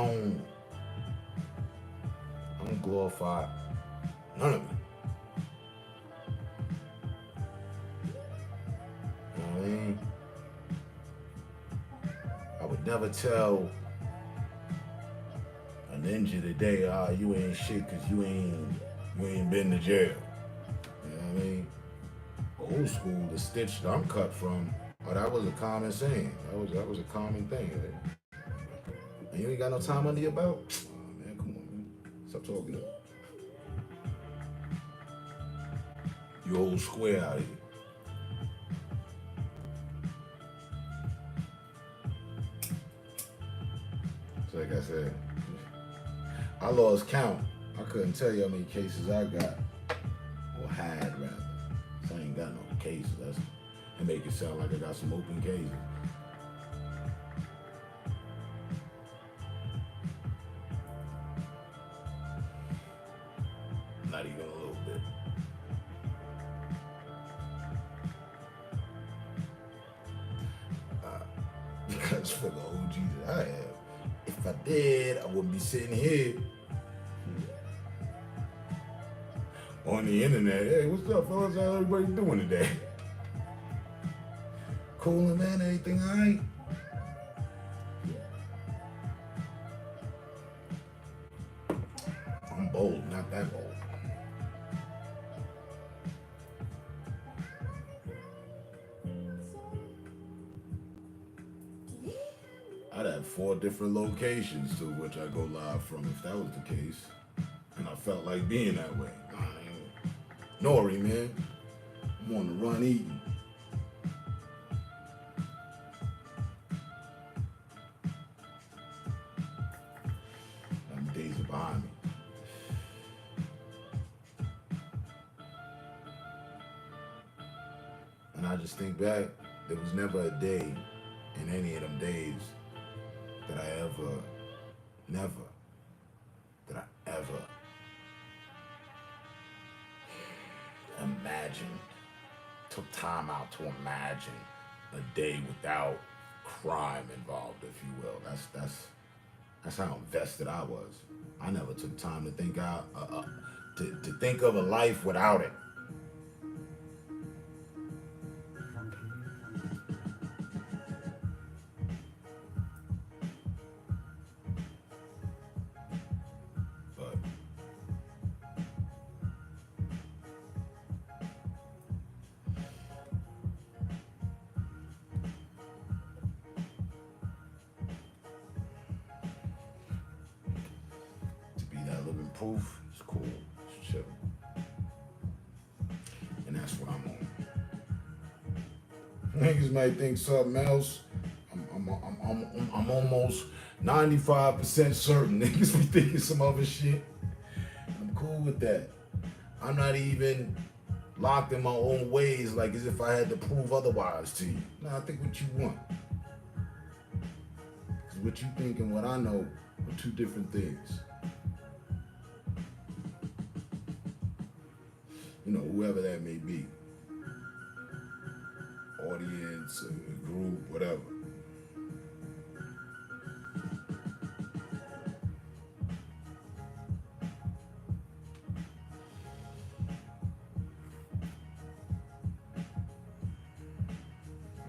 don't glorify none of it. You know what I mean? I would never tell a ninja today, you ain't shit because you ain't been to jail. You know what I mean? Old school, the stitch that I'm cut from, that was a common saying. That was a common thing. And you ain't got no time under your belt? Oh, man, come on, man. Stop talking to me. You old square out here. So like I said, I lost count. I couldn't tell you how many cases I got, or had rather. So I ain't got no cases. That make it sound like I got some open cases. Not even a little bit. Because for the OGs that I have, if I did, I wouldn't be sitting here on the internet. Hey, what's up, fellas? How everybody doing today? Cool, man. Everything all right? I'm bold, not that bold. I'd have 4 different locations to which I go live from if that was the case. And I felt like being that way. Nori, man. I'm on the run eating. Them days are behind me. And I just think back, there was never a day in any of them days that I ever imagined, took time out to imagine a day without crime involved, if you will. That's how invested I was. I never took time to think out to think of a life without it. But to be that living proof, it's cool. It's chill. And that's what I'm on. Niggas might think something else. I'm almost 95% certain niggas be thinking some other shit. I'm cool with that. I'm not even locked in my own ways like as if I had to prove otherwise to you. No, I think what you want. Because what you think and what I know are two different things. You know, whoever that may be. Audience, a group, whatever.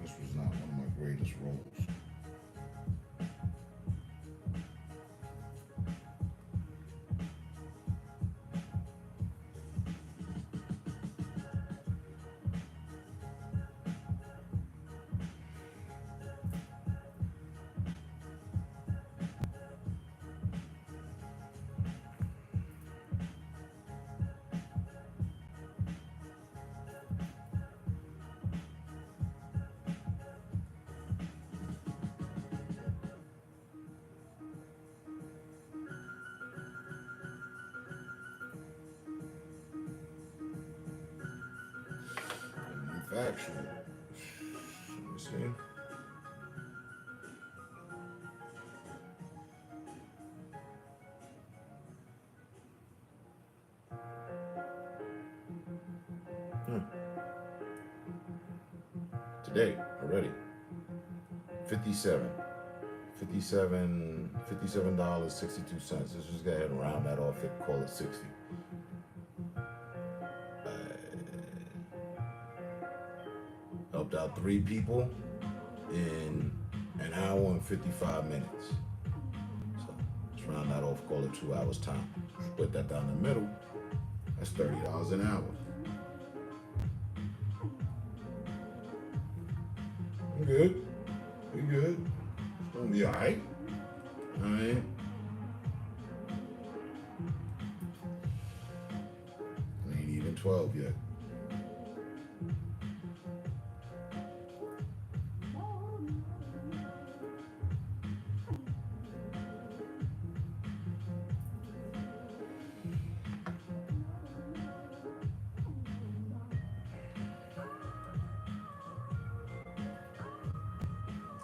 This was not one of my greatest roles. Factual. Let me see. Today already. $57.62. Let's just go ahead and round that off and call it 60. Helped out 3 people in an hour and 55 minutes. So let's round that off, call it 2 hours time. Split that down the middle. That's $30 an hour. I'm good. We good. It's gonna be alright. Alright. Ain't even 12 yet.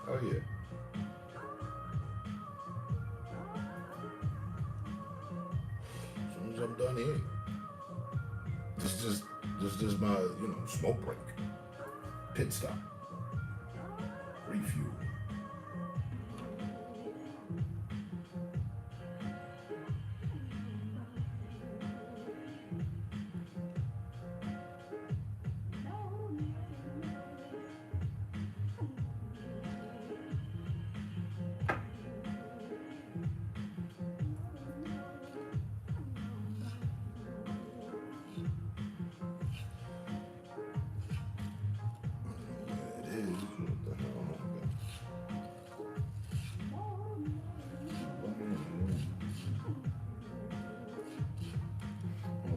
Oh yeah. As soon as I'm done here, this is my smoke break, pit stop, refuel.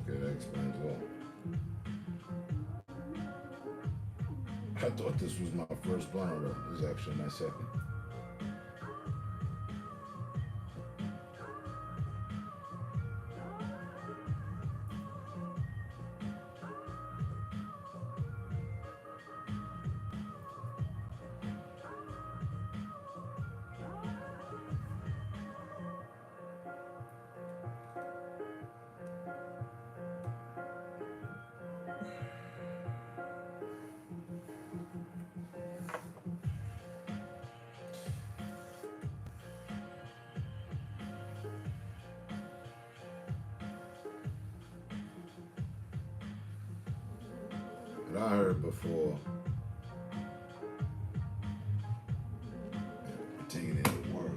Okay, that explains all. I thought this was my first blunt, although this is actually my second. But I heard before, taking it to work.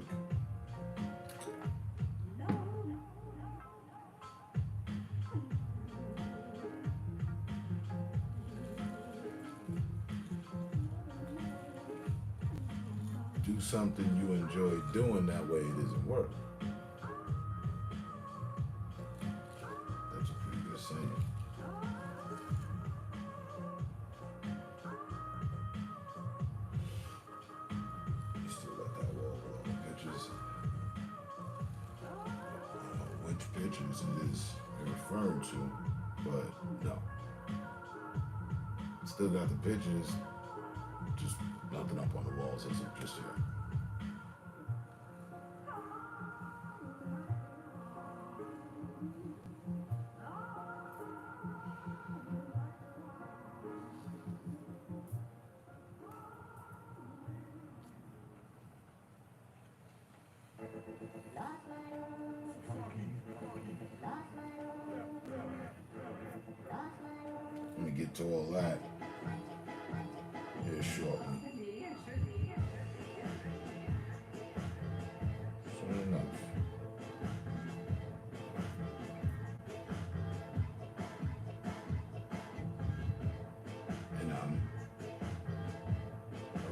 Do something you enjoy doing, that way it isn't work. That's a pretty good saying. You still got that wall with all the pictures. I don't know which pictures it is they're referring to, but no. Still got the pictures, just nothing up on the walls as of just yet. Let me get to all that here shortly. Soon enough. And I'm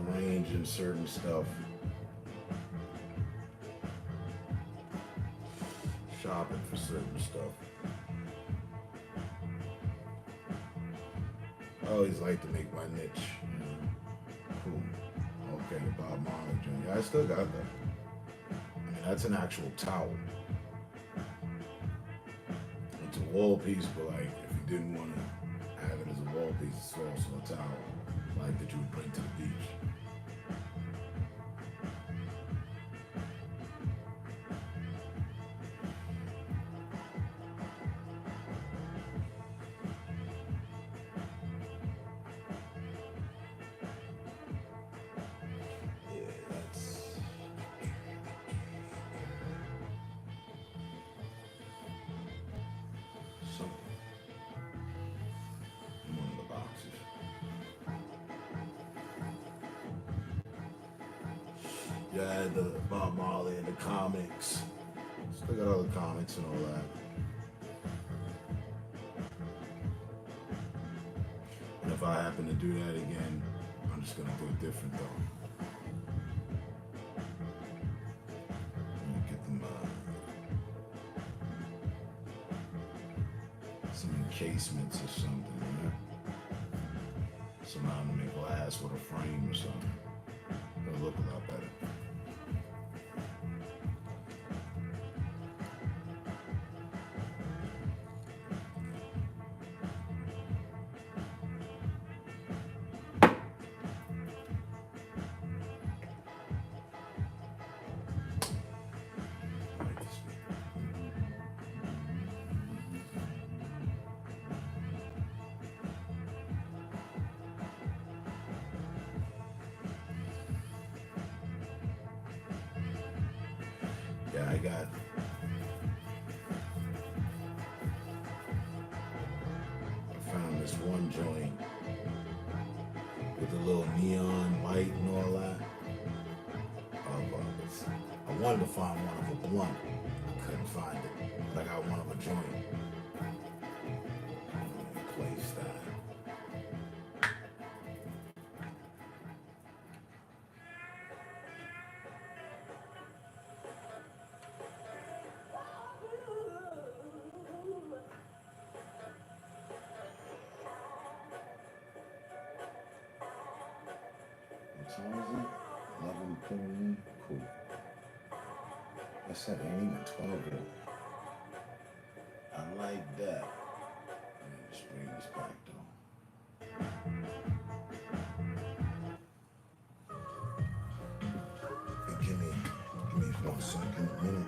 arranging certain stuff. Shopping for certain stuff. I always like to make my niche. Cool. Okay, the Bob Marley joint. Yeah, I still got that. I mean, that's an actual towel. It's a wall piece, but like, if you didn't want to have it as a wall piece, it's also a towel, like that you would bring to the beach. One of the boxes. Yeah, I had the Bob Marley and the comics. Still got all the comics and all that. And if I happen to do that again, I'm just gonna do it different though. I'm gonna get them some encasements or something, you know? Somehow to make glass with a frame or something. It'll look a lot better. Yeah, I found this one joint with the little neon light and all that. I wanted to find one of a blunt. I couldn't find it. But I got one of a joint. Place that. What time is it? 11 p.m. Cool. I said it ain't even 12 yet. I like that. Let me just bring this back though. Hey, give me 1 second, minute.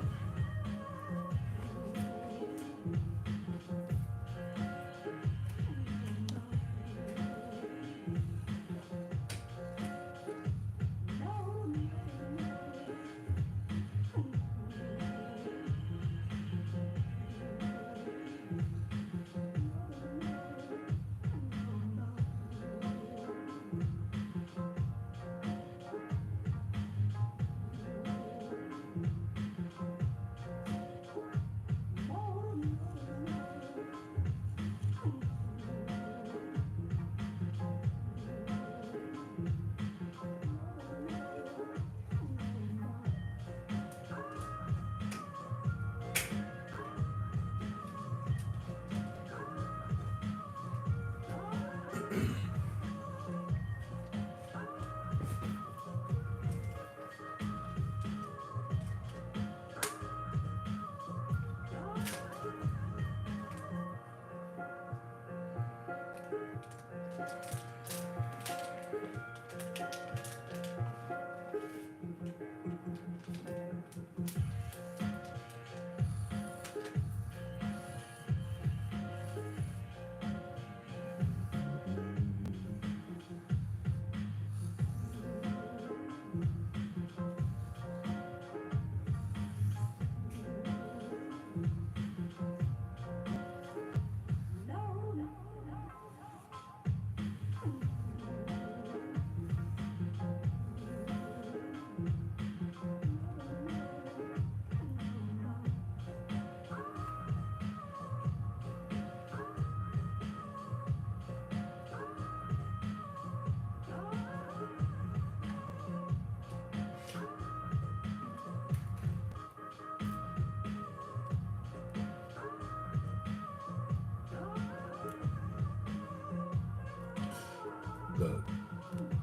Look,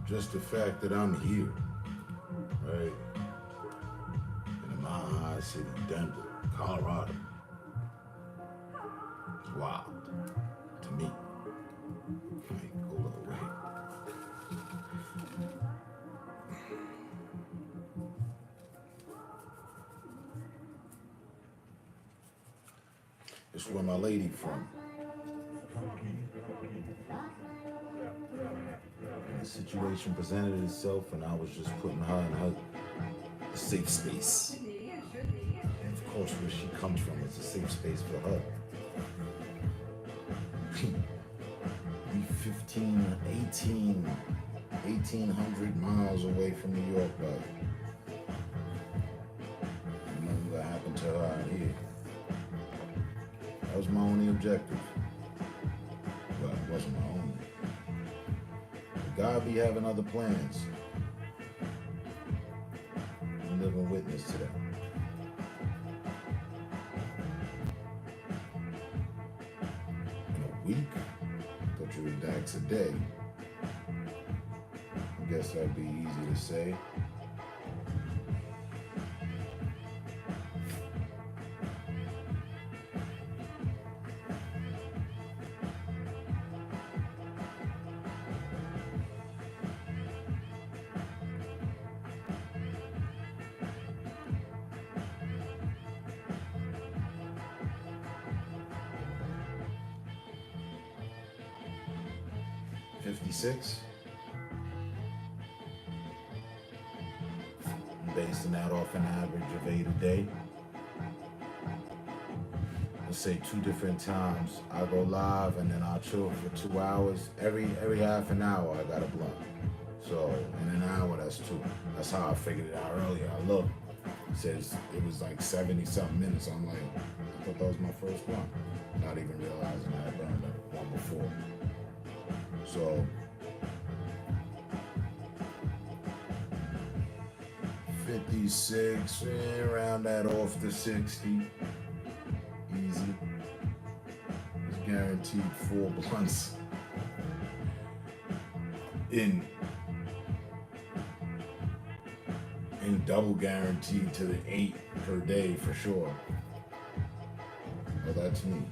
just the fact that I'm here, right? In the Mile High City, Denver, Colorado, is wild to me. Like, hold on, wait. It's where my lady from. And the situation presented itself, and I was just putting her in her safe space. And of course, where she comes from, it's a safe space for her. We 1,800 miles away from New York, but nothing that happened to her out here. That was my only objective. Well, it wasn't my only. But God be having other plans. I'm living witness to that. In a week, thought you were Dax a day. I guess that'd be easy to say. $56. I'm basing that off an average of 8 a day. Let's say 2 different times. I go live and then I'll chill for 2 hours. Every half an hour I got a blunt. So in an hour that's 2. That's how I figured it out earlier. I looked. It says it was like 70 something minutes. I'm like, I thought that was my first blunt. Not even realizing I had burned one before. So 56, round that off to 60. Easy. It's guaranteed 4 blunts in double guaranteed to the 8 per day for sure. Well, that's me.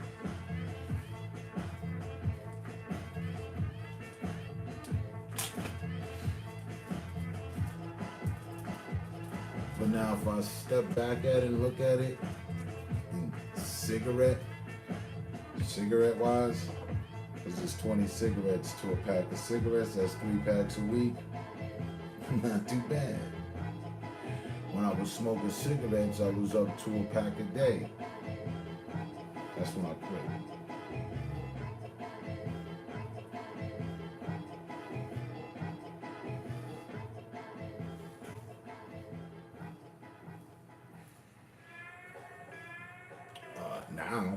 But now if I step back at it and look at it, cigarette wise, because it's 20 cigarettes to a pack of cigarettes, that's 3 packs a week. Not too bad. When I was smoking cigarettes, I was up to a pack a day. That's when I quit. Now,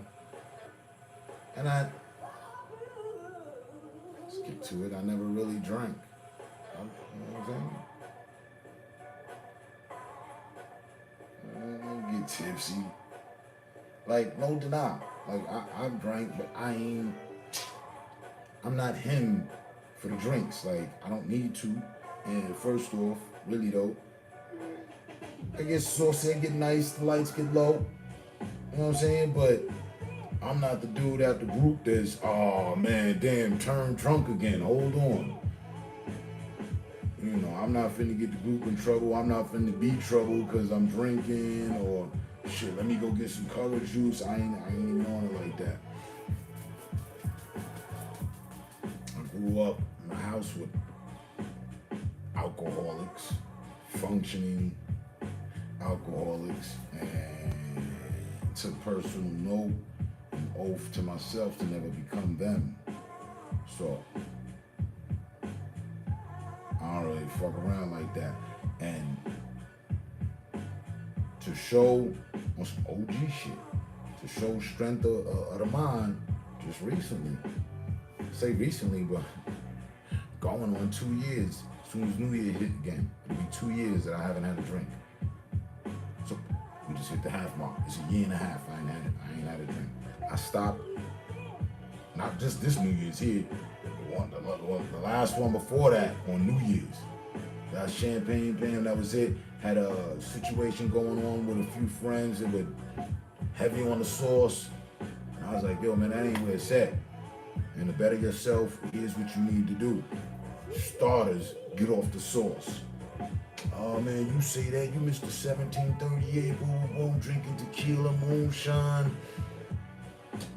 and let's get to it, I never really drank. You know what I'm saying? Get tipsy. Like, no denial. Like, I've drank, but I'm not him for the drinks. Like, I don't need to. And first off, really though, I get saucy, I get nice, the lights get low. You know what I'm saying? But I'm not the dude at the group that's, oh man, damn, turn drunk again. Hold on. You know, I'm not finna get the group in trouble. I'm not finna be trouble because I'm drinking or shit, let me go get some color juice. I ain't even on it like that. I grew up in a house with alcoholics, functioning alcoholics, and took personal note and oath to myself to never become them. So I don't really fuck around like that. And to show on some OG shit, to show strength of the mind, just recently, say recently, but going on 2 years. As soon as New Year hit again, it'll be 2 years that I haven't had a drink. So we just hit the half mark. It's a year and a half I ain't had a drink. I stopped, not just this New Year's here, The last one before that on New Year's. Got champagne, bam, that was it. Had a situation going on with a few friends that were heavy on the sauce. And I was like, yo, man, that ain't where it's at. And to better yourself, here's what you need to do. Starters, get off the sauce. Oh man, you say that, you Mr. 1738, boom, boom, drinking tequila, moonshine,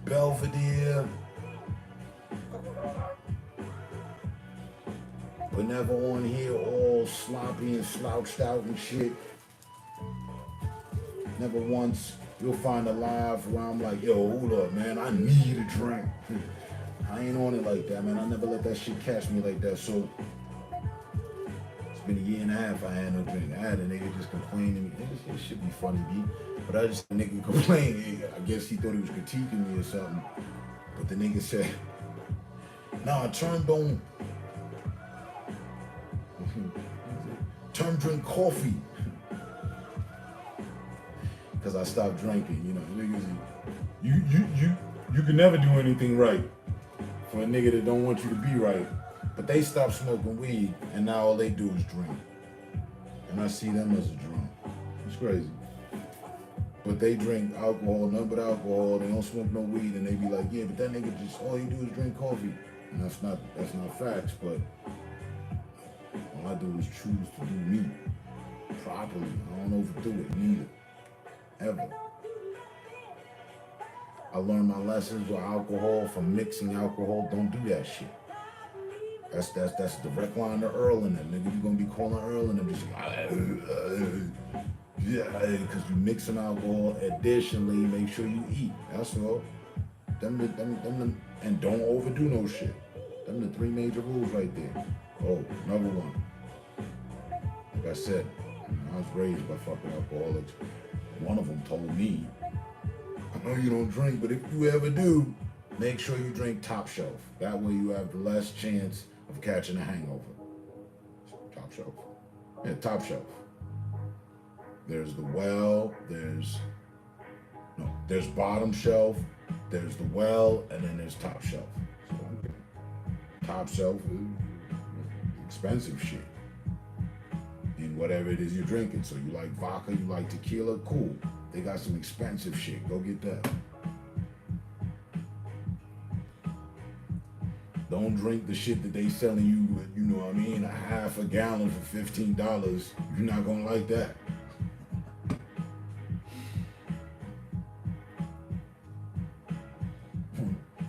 Belvedere. But never on here all sloppy and slouched out and shit. Never once you'll find a live where I'm like, yo, hold up, man, I need a drink. I ain't on it like that, man. I never let that shit catch me like that. So it's been a year and a half I had no drink. I had a nigga just complain to me. It should be funny, B. But I just, nigga complained. I guess he thought he was critiquing me or something. But the nigga said, nah, turn drink coffee. Cause I stopped drinking, you know. Niggas, you can never do anything right for a nigga that don't want you to be right. But they stopped smoking weed and now all they do is drink. And I see them as a drunk. It's crazy. But they drink alcohol, nothing but alcohol, they don't smoke no weed, and they be like, yeah, but that nigga just all you do is drink coffee. And that's not facts, but all I do is choose to do me properly. I don't overdo it, neither. Ever. I learned my lessons with alcohol from mixing alcohol. Don't do that shit. That's direct line to Earl in them. Nigga, you gonna be calling Earl and them just yeah, because you mixing alcohol. Additionally, make sure you eat. That's all. Them, and don't overdo no shit. Them the three major rules right there. Oh, number one. Like I said, I was raised by fucking alcoholics. One of them told me, I know you don't drink, but if you ever do, make sure you drink top shelf. That way you have the less chance of catching a hangover. Top shelf. Yeah, top shelf. There's the well, there's bottom shelf, there's the well, and then there's top shelf. So, top shelf is expensive shit. In whatever it is you're drinking. So you like vodka, you like tequila, cool. They got some expensive shit. Go get that. Don't drink the shit that they selling you, you know what I mean, a half a gallon for $15. You're not gonna like that.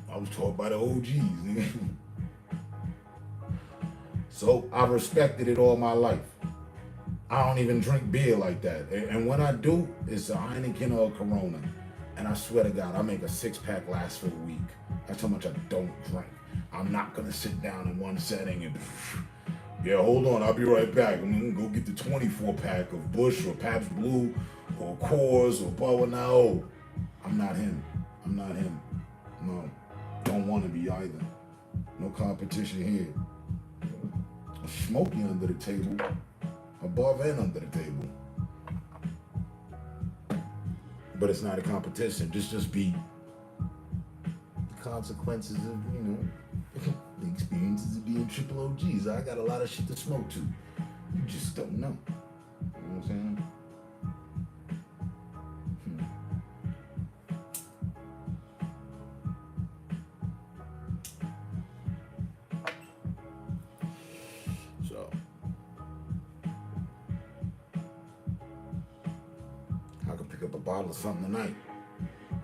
I was taught by the OGs, nigga. So I respected it all my life. I don't even drink beer like that. And when I do, it's a Heineken or a Corona. And I swear to God, I make a 6-pack last for a week. That's how much I don't drink. I'm not gonna sit down in one setting and, yeah, hold on, I'll be right back. I'm gonna go get the 24-pack of Busch or Pabst Blue or Coors or Bud. No, I'm not him. I'm not him. No, don't want to be either. No competition here. Smokey under the table. Above and under the table. But it's not a competition. Just be the consequences of, you know, the experiences of being triple OGs. I got a lot of shit to smoke to. You just don't know. You know what I'm saying? So I could pick up a bottle of something tonight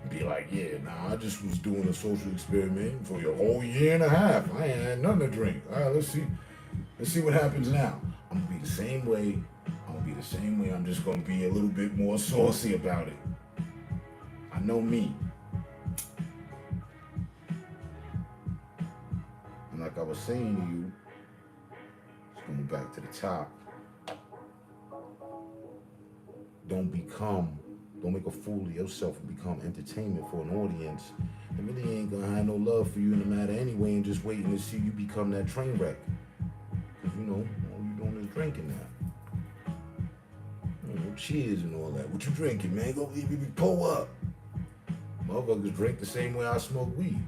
and be like, yeah, nah, I just was doing a social experiment for a whole year and a half. I ain't had nothing to drink. All right, let's see what happens now. I'm gonna be the same way. I'm just gonna be a little bit more saucy about it. I know me. And like I was saying to you, just going back to the top. Don't make a fool of yourself and become entertainment for an audience that really ain't gonna have no love for you no matter anyway, and just waiting to see you become that train wreck. Because you know, all you doing is drinking now. You know, cheers and all that. What you drinking, man? Go pull up. Motherfuckers drink the same way I smoke weed.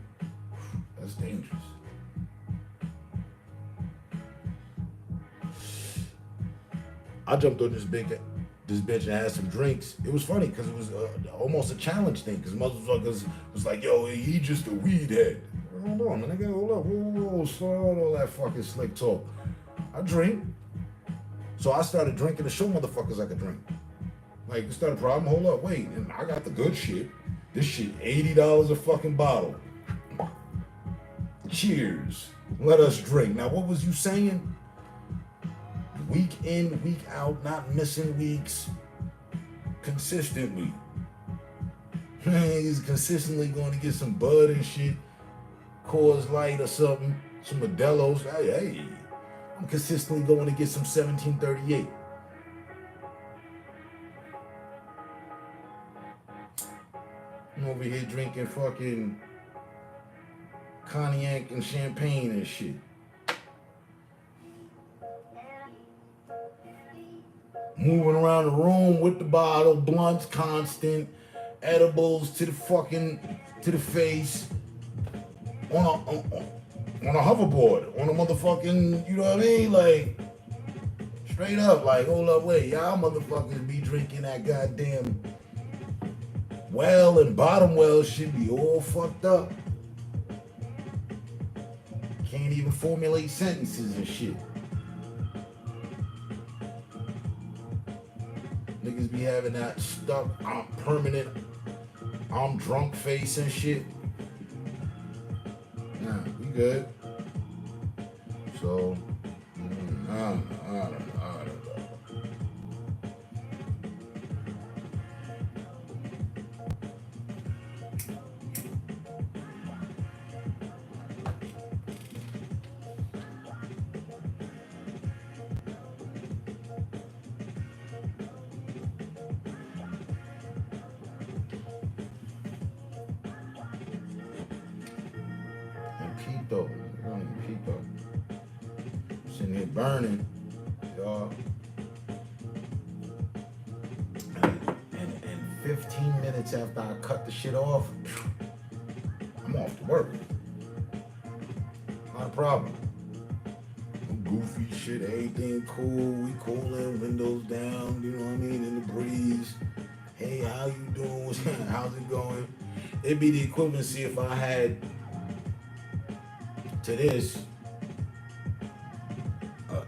That's dangerous. I jumped on this bitch and had some drinks. It was funny because it was almost a challenge thing. Because motherfuckers was like, yo, he just a weed head. Hold on, nigga, hold up, whoa, slow down all that fucking slick talk. I drink. So I started drinking to show motherfuckers I could drink. Like, it's not a problem, hold up, wait, and I got the good shit. This shit, $80 a fucking bottle. Cheers. Let us drink. Now, what was you saying? Week in, week out, not missing weeks. Consistently. He's consistently going to get some bud and shit. Coors Light or something. Some Modelo's. Hey. I'm consistently going to get some 1738. I'm over here drinking fucking cognac and champagne and shit. Moving around the room with the bottle, blunts constant, edibles to the face, on a hoverboard, on a motherfucking, you know what I mean? Like, straight up, like, hold up, wait, y'all motherfuckers be drinking that goddamn well and bottom well should be all fucked up. Can't even formulate sentences and shit. Niggas be having that stuck, permanent, I'm drunk face and shit. Nah, we good. So, I don't know. Pito. Sitting here burning, y'all. And 15 minutes after I cut the shit off, I'm off to work. Not a problem. Goofy shit, everything cool. We cooling, windows down, you know what I mean, in the breeze. Hey, how you doing? How's it going? It'd be the equivalency if I had to this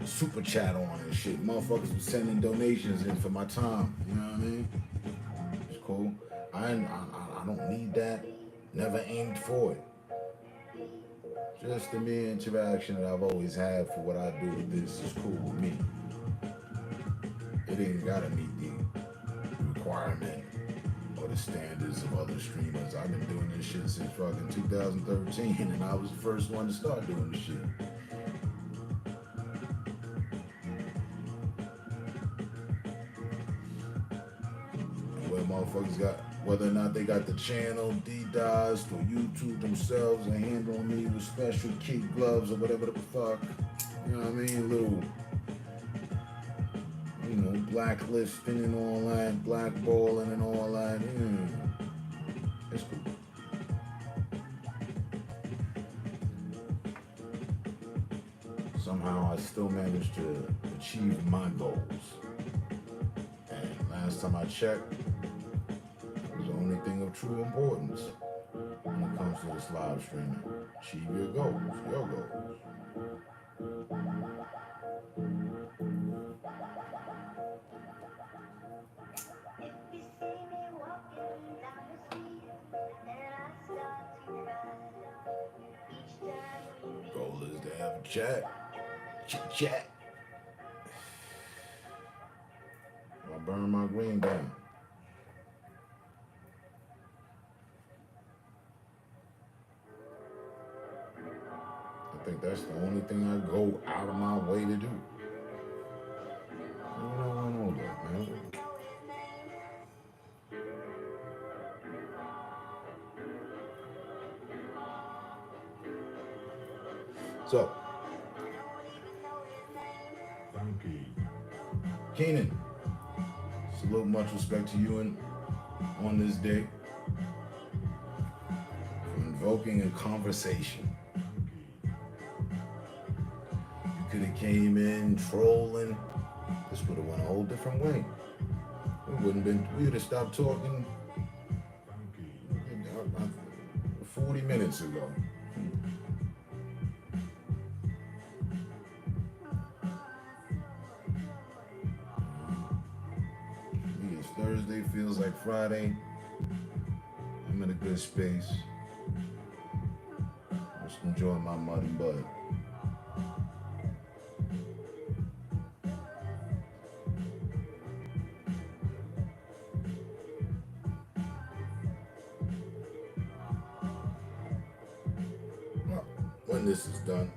super chat on and shit. Motherfuckers was sending donations in for my time. You know what I mean? It's cool. I don't need that. Never aimed for it. Just the mere interaction that I've always had for what I do with this is cool with me. It ain't gotta meet the requirement or the standards of other streamers. I've been doing this shit since fucking 2013, and I was the first one to start doing this shit. And where motherfuckers got, whether or not they got the channel, DDoS, or YouTube themselves, and handling me with special kid gloves or whatever the fuck. You know what I mean? Little, you know, blacklisting and all that, blackballing and all that. It's cool. Somehow I still managed to achieve my goals. And last time I checked, it was the only thing of true importance when it comes to this live streaming. Achieve your goals, your goals. Goal is to have a chat. Chat. I burn my green down. I think that's the only thing I go out of my way to do. You don't know that, man. So, Keenan, salute, much respect to you and on this day for invoking a conversation. You could have came in trolling this would have went a whole different way. We would have stopped talking 40 minutes ago. It's Thursday, feels like Friday. I'm in a good space. Just enjoying my muddy bud. When this is done,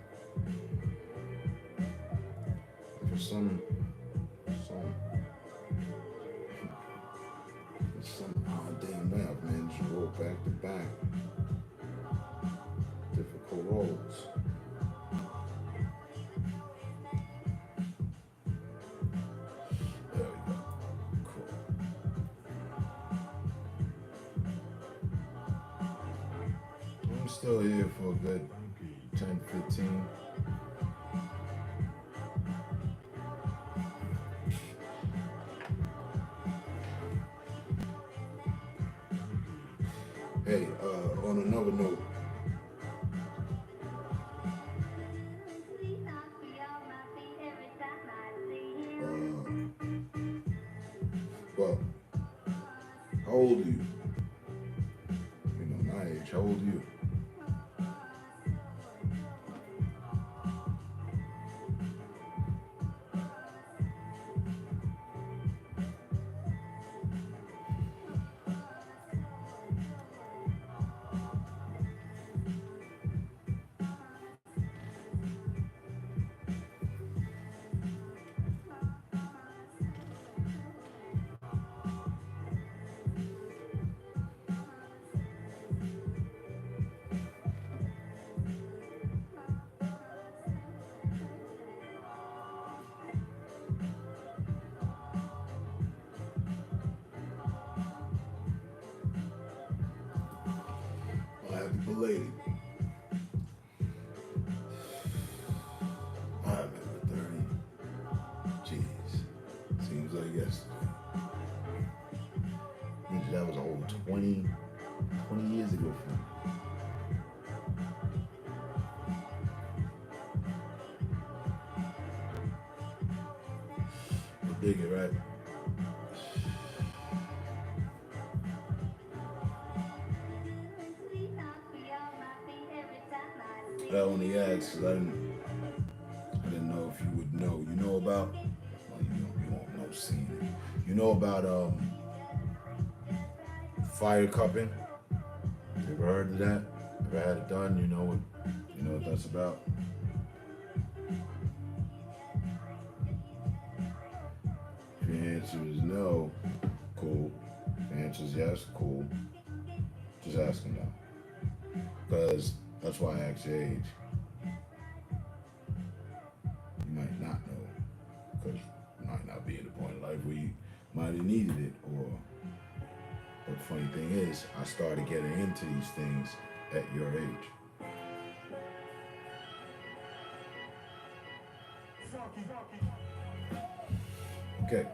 for some odd damn math, man, just roll back to back. Difficult roles. There we go. Cool. I'm still here for a good 10, 15. Hey, on another note, well, how old are you? You know, my age, how old are you? Happy belated. I remember 30. Jeez. Seems like yesterday. That was a whole 20 years ago for me. You dig it, right? I only asked because I didn't know if you would know. You know about, well, you won't know seeing it. You know about fire cupping? You ever heard of that? Ever had it done? You know what that's about? If your answer is no, cool. If your answer is yes, cool. Just asking now. Because that's why I asked your age. You might not know, because you might not be at a point in life where you might have needed it. But the funny thing is, I started getting into these things at your age. Okay.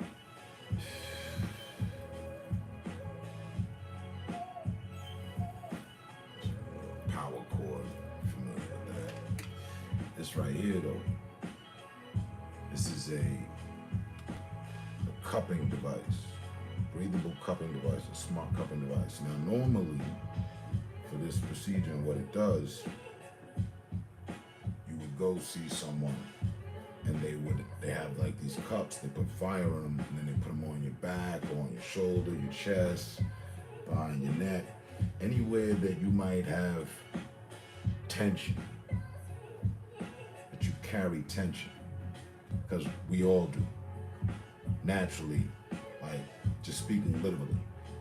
Power cord, familiar with that. This right here, though, this is a cupping device, breathable cupping device, a smart cupping device. Now, normally, for this procedure and what it does, you would go see someone and they have like these cups, they put fire in them, and then they put them on your back or on your shoulder, your chest, behind your neck, anywhere that you might have tension, that you carry tension, because we all do, naturally, like just speaking literally.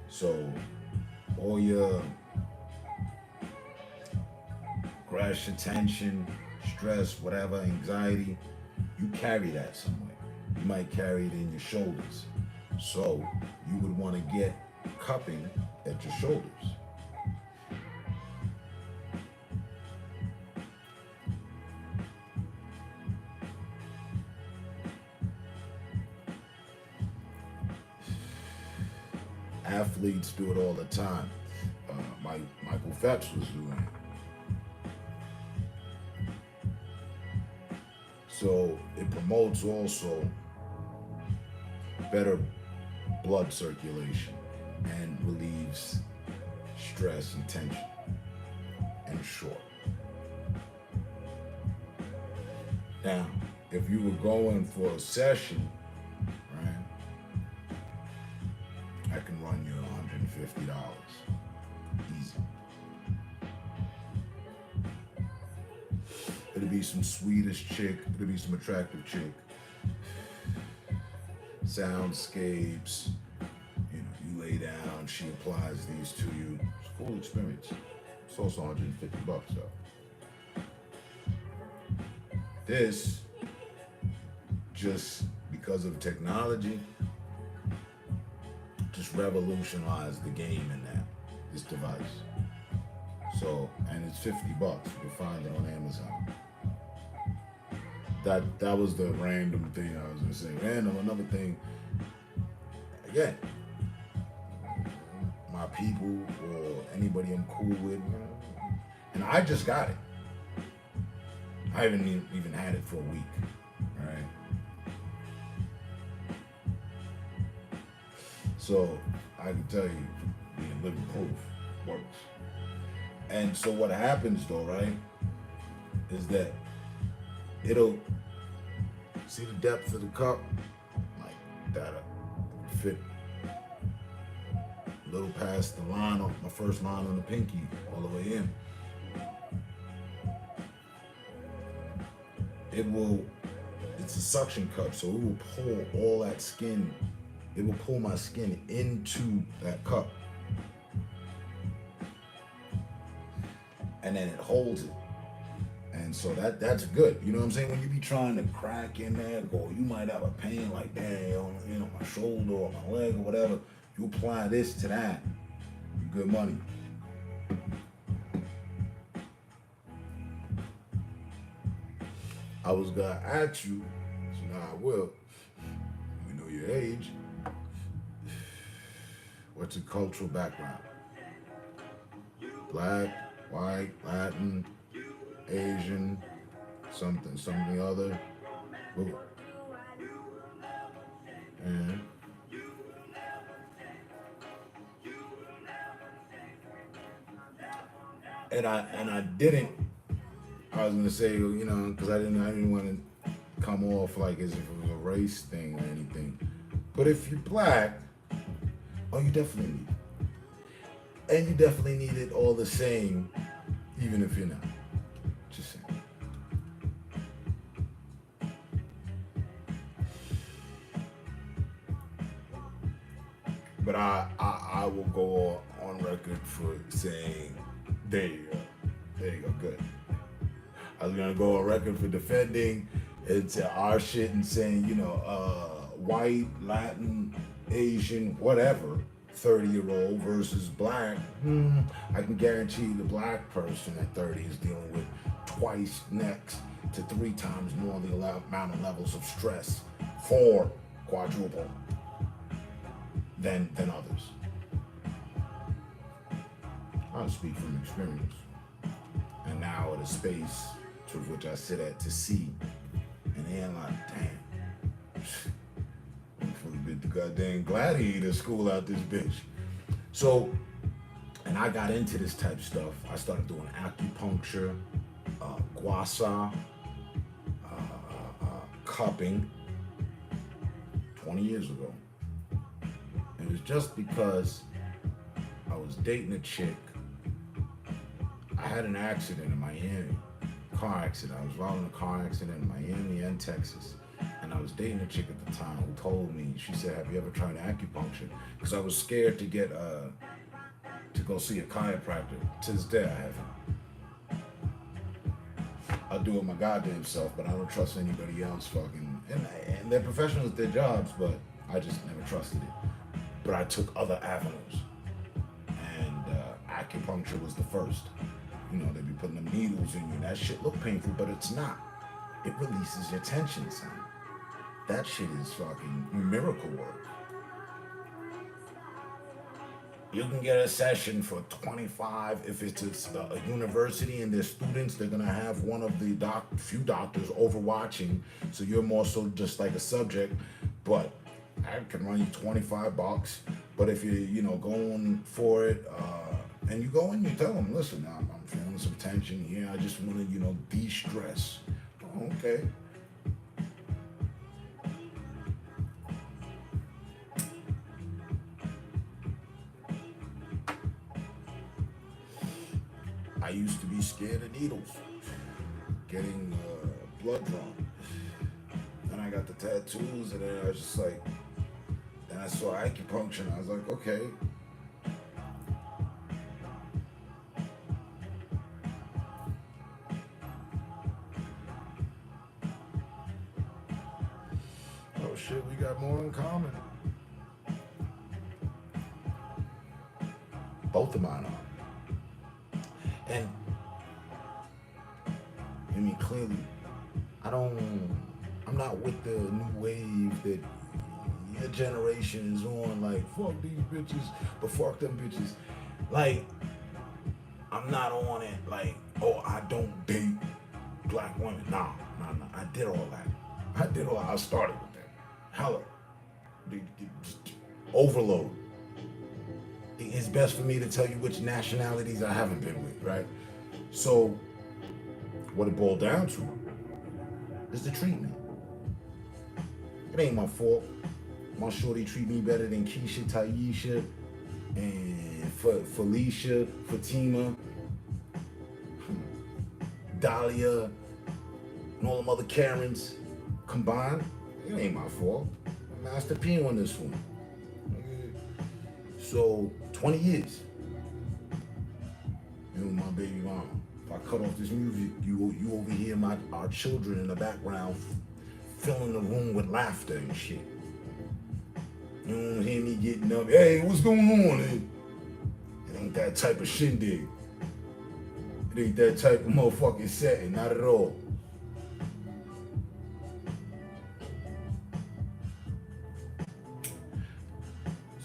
So all your aggression, tension, stress, whatever, anxiety, you carry that somewhere. You might carry it in your shoulders. So you would want to get cupping at your shoulders. athletes do it all the time. Michael Phelps was doing it. So it promotes also better blood circulation and relieves stress and tension. In short. Now, if you were going for a session, right, I can run you $150. Easy. It'll be some Swedish chick, it'll be some attractive chick. Soundscapes, you lay down, she applies these to you. It's a cool experience. It's also $150 though. This, just because of technology, just revolutionized the game in this device. So, and it's $50. You can find it on Amazon. That was the random thing I was gonna say. Random, another thing, again, my people or anybody I'm cool with, and I just got it. I haven't even had it for a week, right? So I can tell you, being living proof works. And so what happens though, right, is that it'll see the depth of the cup, like that'll fit a little past the line on my first line on the pinky, all the way in. It's a suction cup, so it will pull all that skin, it will pull my skin into that cup. And then it holds it. And so that's good. You know what I'm saying? When you be trying to crack in there, or you might have a pain like that on my shoulder or my leg or whatever, you apply this to that, good money. I was gonna ask you, so now I will. We know your age. What's your cultural background? Black, white, Latin, Asian, something other. And I didn't. I was gonna say, because I didn't want to come off like as if it was a race thing or anything. But if you're black, you definitely need it. And you definitely need it all the same, even if you're not. Just saying. But I will go on record for saying, there you go, good. I was gonna go on record for defending it's our shit and saying, white, Latin, Asian, whatever, 30-year-old versus black. I can guarantee you the black person at 30 is dealing with twice next to 3 times more the amount of levels of stress, 4 quadruple than others. I'll speak from experience. And now at a space to which I sit at to see, and then like, damn, I'm fully bit the goddamn gladiator school out this bitch. So, and I got into this type of stuff. I started doing acupuncture, gua sha, cupping 20 years ago. And it was just because I was dating a chick. I had an accident in Miami, car accident. I was involved in a car accident in Miami and Texas. And I was dating a chick at the time who told me, she said, have you ever tried acupuncture? Because I was scared to get, to go see a chiropractor. To this day, I haven't. I'll do it my goddamn self, but I don't trust anybody else fucking, and they're professionals at their jobs, but I just never trusted it. But I took other avenues. And acupuncture was the first. They be putting them needles in you. That shit look painful, but it's not. It releases your tension, son. That shit is fucking miracle work. You can get a session for 25 if it's a university and their students. They're gonna have one of the few doctors overwatching, so you're more so just like a subject. But I can run you $25. But if you're going for it, and you go and you tell them, listen, I'm feeling some tension here. I just want to de-stress. Oh, okay. I used to be scared of needles, getting blood drawn. Then I got the tattoos, and then I was just like, then I saw acupuncture, and I was like, okay. Oh shit, we got more in common. Both of mine are. And I mean, clearly, I'm not with the new wave that your generation is on, like, fuck these bitches, but fuck them bitches. Like, I'm not on it, like, oh, I don't date black women. Nah. I did all that. I started with that. Hella. Overload. It's best for me to tell you which nationalities I haven't been with, right? So, what it boiled down to is the treatment. It ain't my fault. My shorty treat me better than Keisha, Taisha, and Felicia, Fatima, Dahlia, and all them other Karens combined. It ain't my fault. Master P on this one. So, 20 years. You know, my baby mama. If I cut off this music, you over here, our children in the background filling the room with laughter and shit. You don't hear me getting up, hey, what's going on? It ain't that type of shindig. It ain't that type of motherfucking setting, not at all.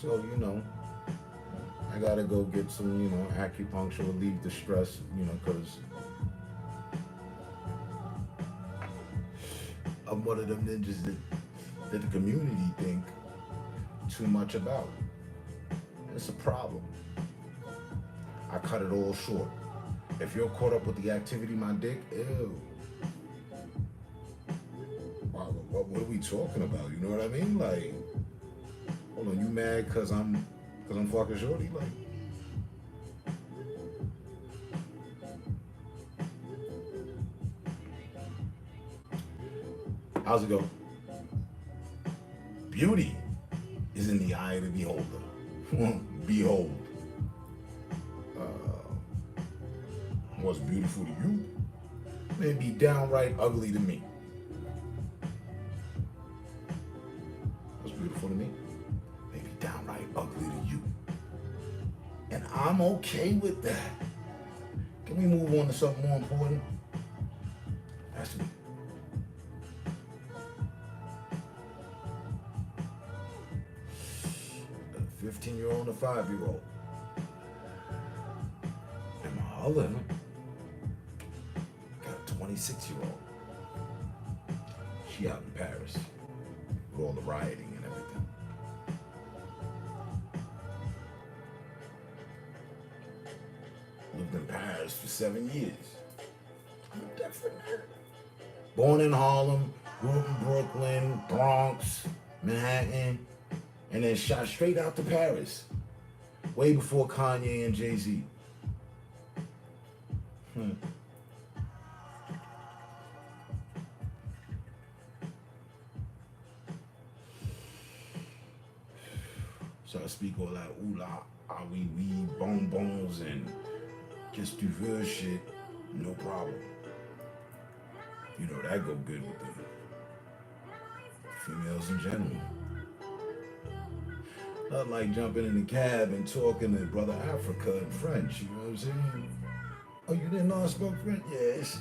So, I gotta go get some, acupuncture, relieve the stress, because I'm one of them ninjas that the community think too much about. It's a problem. I cut it all short. If you're caught up with the activity, my dick, ew. What are we talking about? You know what I mean? Like, hold on, you mad cause I'm fucking shorty? Like, how's it go? Beauty is in the eye of the beholder. Behold. What's beautiful to you may be downright ugly to me. What's beautiful to me may be downright ugly to you. And I'm okay with that. Can we move on to something more important? That's me. A 15-year-old and a 5-year-old. And my other one got a 26-year-old. She out in Paris with all the rioting and everything. Lived in Paris for 7 years. I'm a different nerd. Born in Harlem, grew up in Brooklyn, Bronx, Manhattan, and then shot straight out to Paris. Way before Kanye and Jay-Z. So I speak all that ooh la, ah wee wee, bonbons, and qu'est-ce tu veux shit, no problem. You know, that go good with the females in general. Not like jumping in the cab and talking to Brother Africa in French, you know what I'm saying? Oh, you didn't know I spoke French? Yeah, it's,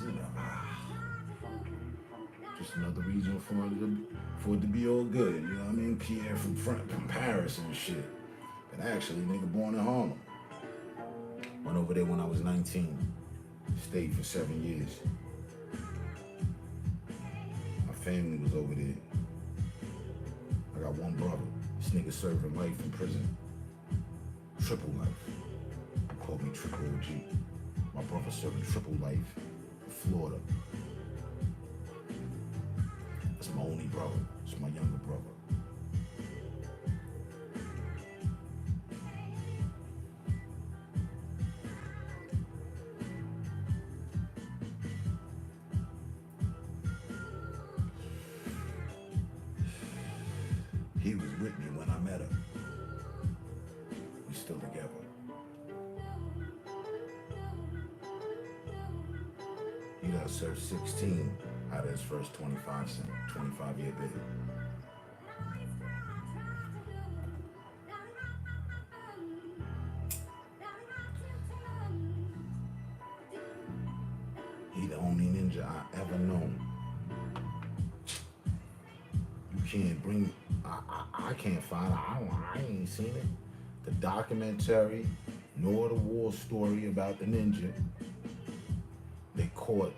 just another reason for it to be all good, you know what I mean? Pierre from Paris and shit. And actually, nigga born in Harlem. Went over there when I was 19. Stayed for 7 years. My family was over there. I got one brother. This nigga serving life in prison. Triple life. They called me Triple OG. My brother serving triple life in Florida. That's my only brother. It's my younger brother. He was with me when I met her. We still together. He done served 16 out of his first 25-year bid. He the only ninja I ever known. You can't bring, I can't find it. I ain't seen it. The documentary, nor the war story about the ninja. They caught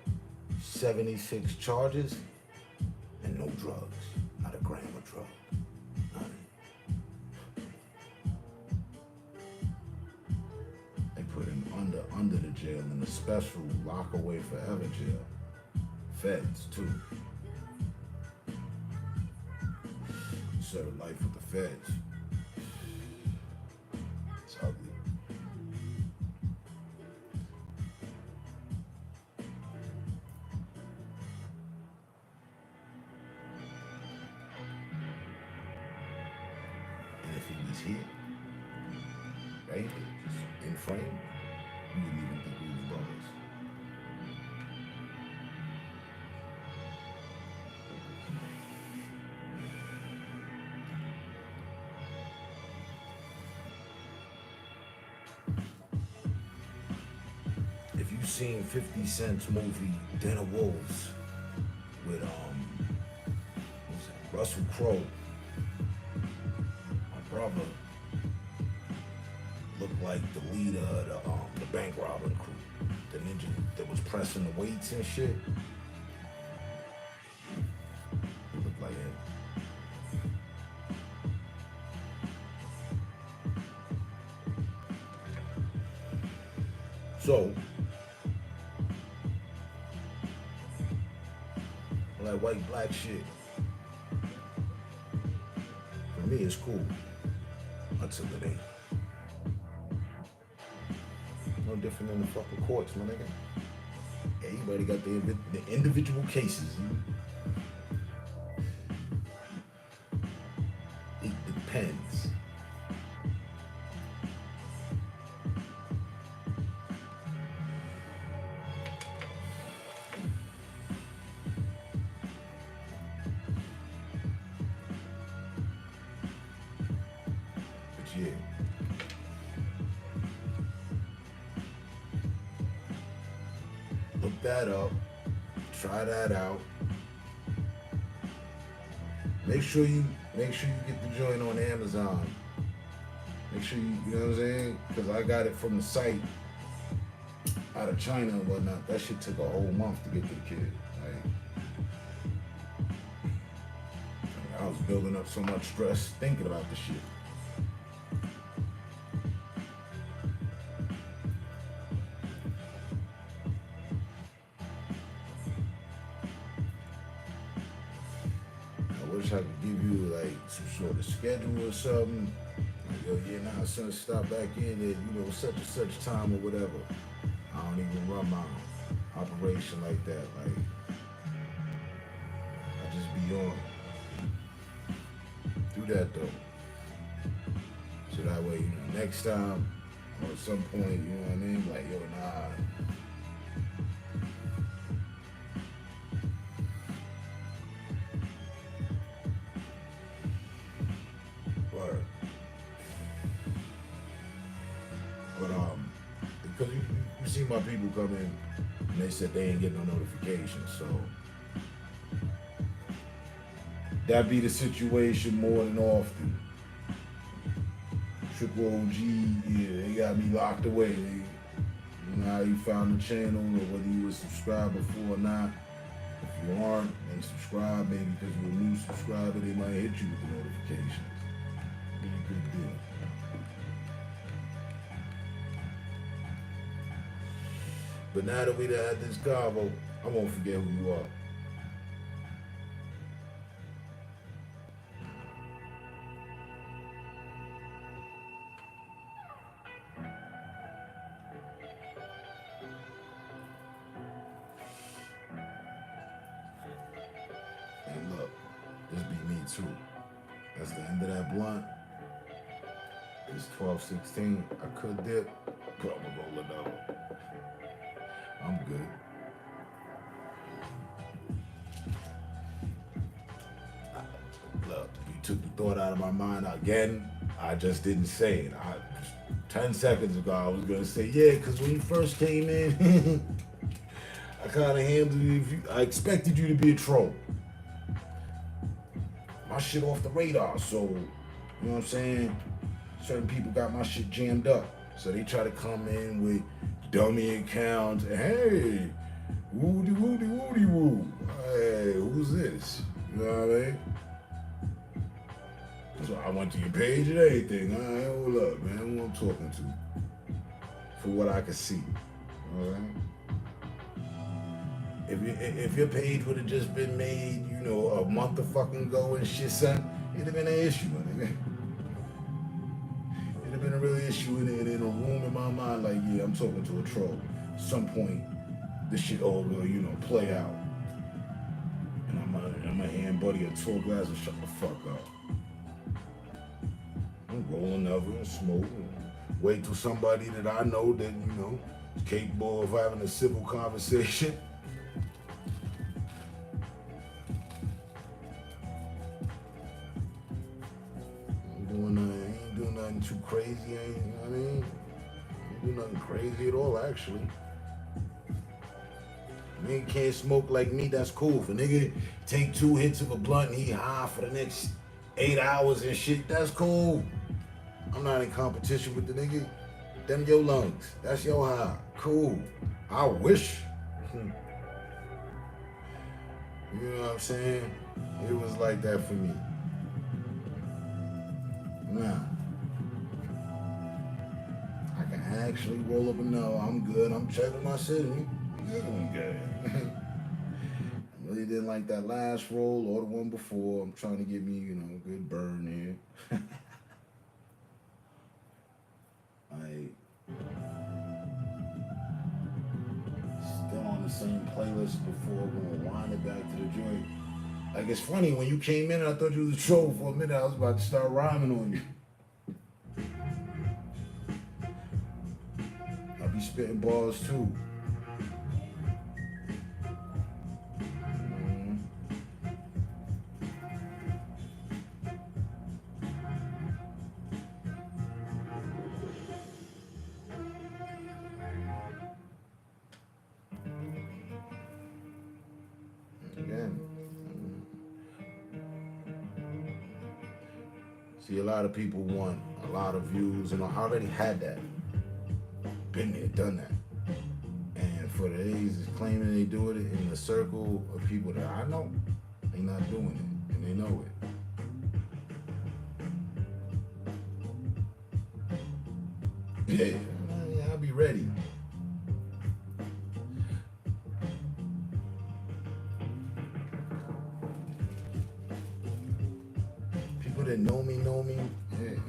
76 charges and no drugs. Not a gram of drug. None. They put him under the jail in a special lock away forever jail. Feds too. Served life with the feds. It's ugly. And if he was here, right here, just in frame, you wouldn't even think we was brothers. If you've seen 50 Cent's movie Den of Wolves with what's that? Russell Crowe, my brother looked like the leader of the bank robbing crew, the ninja that was pressing the weights and shit. He looked like him. So, that white black shit, for me, it's cool until it ain't. No different than the fucking courts, my nigga. Everybody got the individual cases. It depends. Yeah. Look that up. Try that out. Make sure you get the joint on Amazon. Make sure you know what I'm saying? Because I got it from the site out of China and whatnot. That shit took a whole month to get to the kid. Like, I was building up so much stress thinking about the shit. I wish I could give you like some sort of schedule or something. Like, yo, yeah, nah, son, stop back in at, such and such time or whatever. I don't even run my operation like that. Like, I just be on. Do that though. So that way, next time or at some point, you know what I mean? Like, yo, nah. Because you see my people come in and they said they ain't getting no notifications, so that be the situation more than often. Triple OG, yeah, they got me locked away. You know how you found the channel, or whether you were subscribed before or not. If you aren't, then subscribe. Maybe because you're a new subscriber, they might hit you with the notifications. Be a good deal. But now that we done had this convo, I won't forget who you are. And look, this be me too. That's the end of that blunt. It's 12:16. I could dip, but I'm gonna roll it out. I'm good. Look, you took the thought out of my mind again. I just didn't say it. 10 seconds ago, I was gonna say, yeah, because when you first came in, I kind of handled you. I expected you to be a troll. My shit off the radar, so, you know what I'm saying? Certain people got my shit jammed up. So they try to come in with dummy accounts. Hey, woody, woody, woody, woo. Hey, who's this? You know what I mean? So I went to your page and everything. All right, hold up, man. Who I'm talking to? For what I could see. All right? If your page would have just been made, you know, a month of fucking ago and shit, son, it'd have been an issue, man. It'd have been a real issue in a room in my mind, like, yeah, I'm talking to a troll. At some point, this shit all will, you know, play out. And I'm a hand buddy a tall glass and shut the fuck up. I'm rolling over and smoking. Wait till somebody that I know that, you know, is capable of having a civil conversation. Ain't doing nothing too crazy, you know what I mean? Ain't doing nothing crazy at all, actually. Nigga can't smoke like me, that's cool. If a nigga take 2 hits of a blunt and he high for the next 8 hours and shit, that's cool. I'm not in competition with the nigga. Them your lungs. That's your high. Cool. I wish. You know what I'm saying? It was like that for me. Nah. I can actually roll up and know I'm good. I'm checking my shit. I'm good. I really didn't like that last roll or the one before. I'm trying to get me, you know, a good burn here. Still on the same playlist before, gonna wind it back to the joint. Like, it's funny, when you came in, I thought you was a troll for a minute. I was about to start rhyming on you. I be spitting bars too. See, a lot of people want a lot of views, and I already had that. Been there, done that. And for the days is claiming they doing it in the circle of people that I know, they not doing it, and they know it. Yeah, I'll be ready. That know me.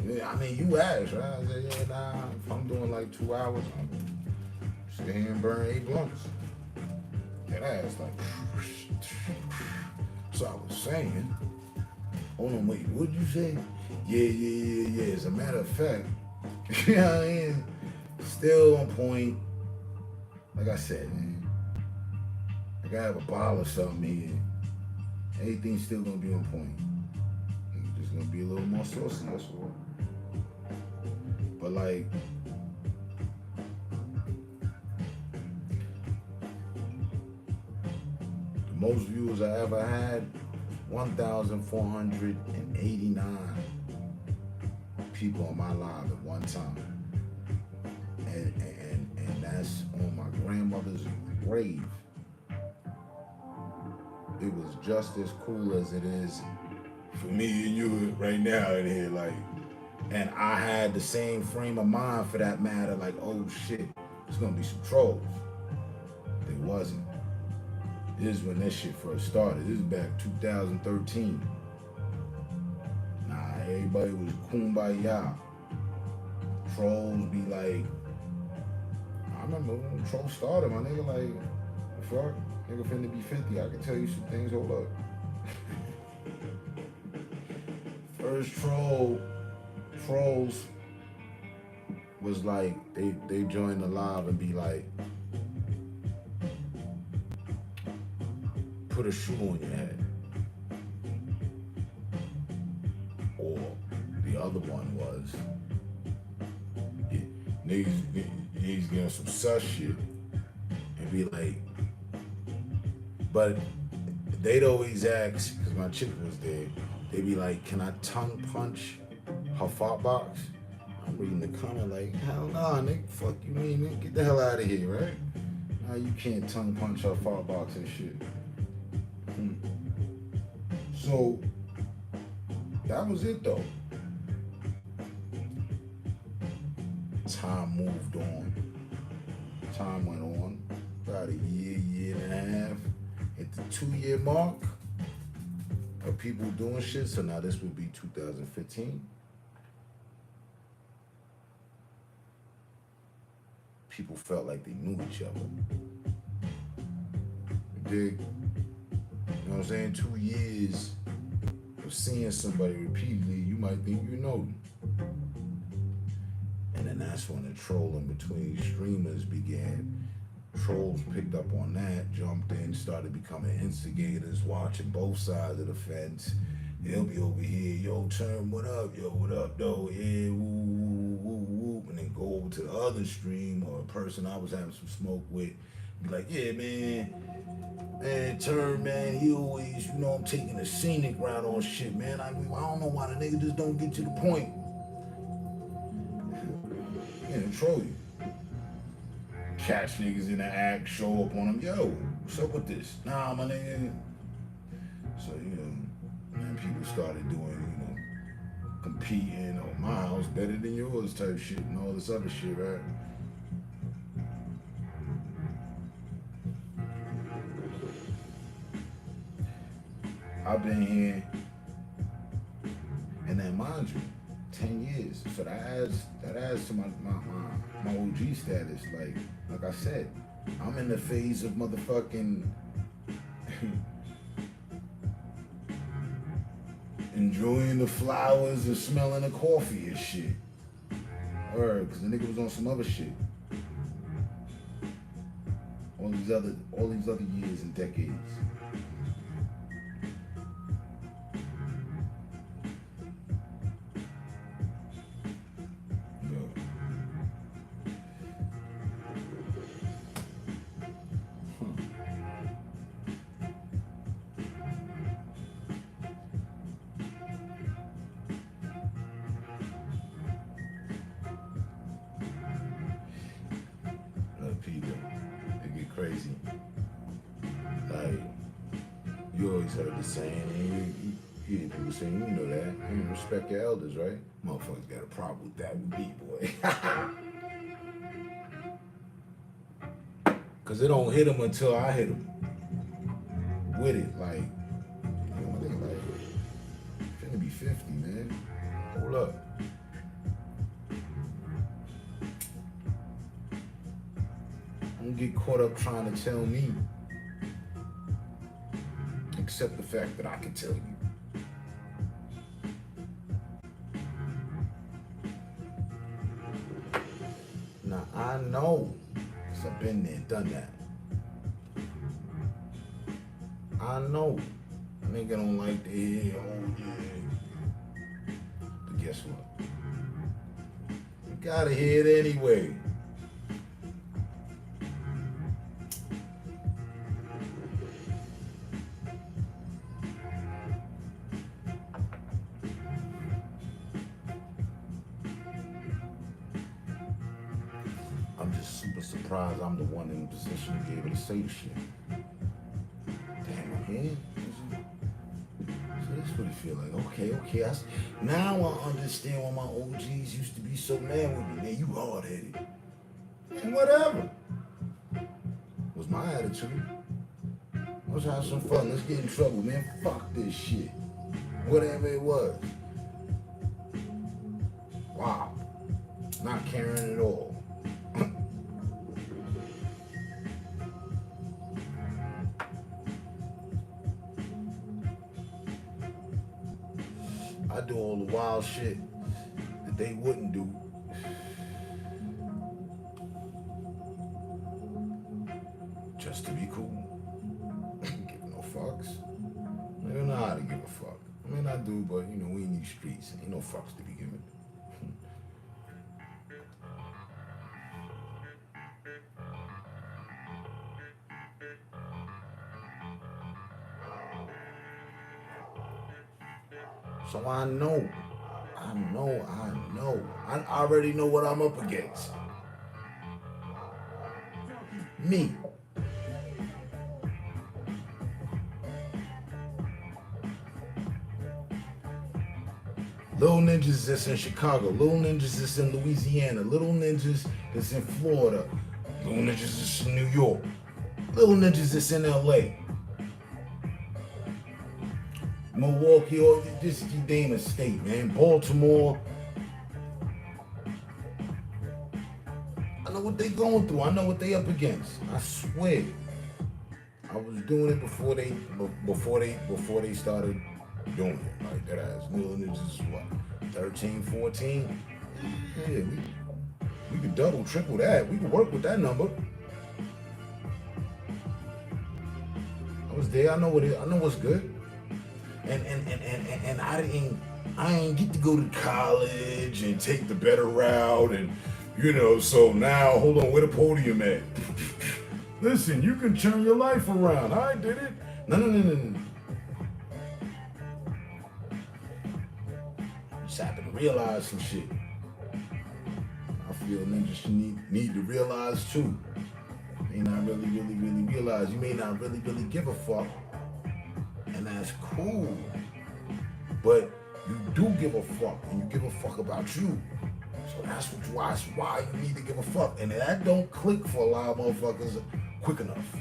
Yeah. I mean, you asked, right? I said, yeah, nah, if I'm doing like 2 hours, I'm sit here and burn 8 blunts. That ass like, so I was saying, hold on, wait, what'd you say? Yeah. As a matter of fact, you know what I mean? Still on point. Like I said, man, I gotta have a bottle or something here. Everything's still gonna be on point. Gonna be a little more saucy, that's all. But like, the most views I ever had, 1,489 people on my live at one time. And that's on my grandmother's grave. It was just as cool as it is for me and you right now in here, like, and I had the same frame of mind for that matter, like, oh shit, it's gonna be some trolls. It wasn't. This is when that shit first started. This is back 2013. Nah, everybody was kumbaya. Trolls be like, I remember when trolls started, my nigga, like, the fuck? Nigga finna be 50, I can tell you some things, hold up. First trolls was like, they joined the live and be like, put a shoe on your head. Or the other one was, niggas getting some sus shit and be like, but they'd always ask, because my chick was there, they'd be like, can I tongue punch her fart box? I'm reading the comment like, hell nah, nigga, fuck you mean, nigga, get the hell out of here, right? Nah, you can't tongue punch her fart box and shit. So, that was it though. Time moved on. Time went on. About a year and a half. At the 2-year mark of people doing shit, so now this would be 2015. People felt like they knew each other. You dig? You know what I'm saying? 2 years of seeing somebody repeatedly, you might think you know them. And then that's when the trolling between streamers began. Trolls picked up on that, jumped in, started becoming instigators, watching both sides of the fence. They'll be over here, yo, Term, what up? Yo, what up, though? Yeah, woo, woo, woo, woo. And then go over to the other stream or a person I was having some smoke with, be like, yeah, man, Term, man, he always, you know, I'm taking a scenic route on shit, man. I don't know why the nigga just don't get to the point. Yeah, troll you. Catch niggas in the act, show up on them, yo, what's up with this? Nah, my nigga. So, you know, man, people started doing, you know, competing, oh, my house better than yours type shit and all this other shit, right? I've been here, and then mind you, 10 years. So that adds to my OG status. Like I said, I'm in the phase of motherfucking enjoying the flowers and smelling the coffee and shit. Or because the nigga was on some other shit. All these other years and decades. Crazy. Like, you always heard the saying, and you hear people saying, you know that. You respect your elders, right? Motherfuckers got a problem with that with me, boy. Cause it don't hit them until I hit them with it. Like, you know, they like, finna be 50, man. Hold up. Don't get caught up trying to tell me. Accept the fact that I can tell you. Now I know, because I've been there, done that. I know. A nigga don't like to hear, oh yeah. But guess what? You gotta hear it anyway. surprised I'm the one in the position to be able to say the shit. Damn, I'm here. So that's what it feel like. Okay. Now I understand why my OGs used to be so mad with me. Man, you hard-headed. And whatever. Was my attitude. Let's have some fun. Let's get in trouble, man. Fuck this shit. Whatever it was. Wow. Not caring at all. I do all the wild shit that they wouldn't do. Just to be cool. Give no fucks. I don't know how to give a fuck. I mean, I do, but you know, we in these streets. Ain't no fucks to be given. So I know. I already know what I'm up against. Me. Little ninjas that's in Chicago, little ninjas that's in Louisiana, little ninjas that's in Florida, little ninjas that's in New York, little ninjas that's in LA. Milwaukee, or just you name a state, man. Baltimore. I know what they going through. I know what they up against. I swear. I was doing it before they started doing it. Like that ass. Little ninjas is what? 13, 14? Yeah, we could double, triple that. We could work with that number. I was there. I know what's good. And I didn't get to go to college and take the better route, and you know, so now hold on, where the podium at? Listen, you can turn your life around. I did it. No. Just happen to realize some shit. I feel ninjas need to realize too. May not really realize. You may not really give a fuck. And that's cool. But you do give a fuck, and you give a fuck about you. So that's why you need to give a fuck. And that don't click for a lot of motherfuckers quick enough.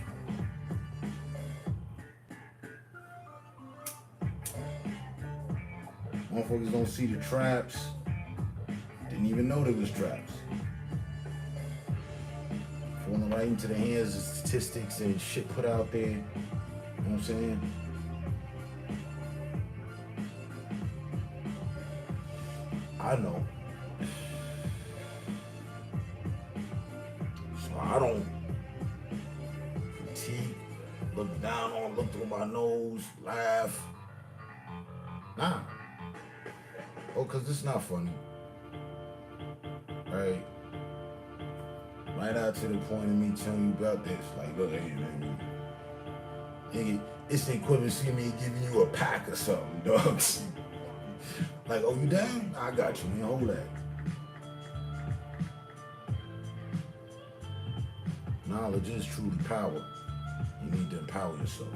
Motherfuckers don't see the traps. Didn't even know there was traps. Falling right into the hands of statistics and shit put out there. You know what I'm saying? I know. So I don't critique, look down on, look through my nose, laugh. Nah. Oh, because it's not funny. Right? Right out to the point of me telling you about this. Like, look, hey, man. Nigga, this ain't equivalent to me giving you a pack or something, dog. Like, oh, you down? I got you, man. Hold that. Knowledge is truly power. You need to empower yourself.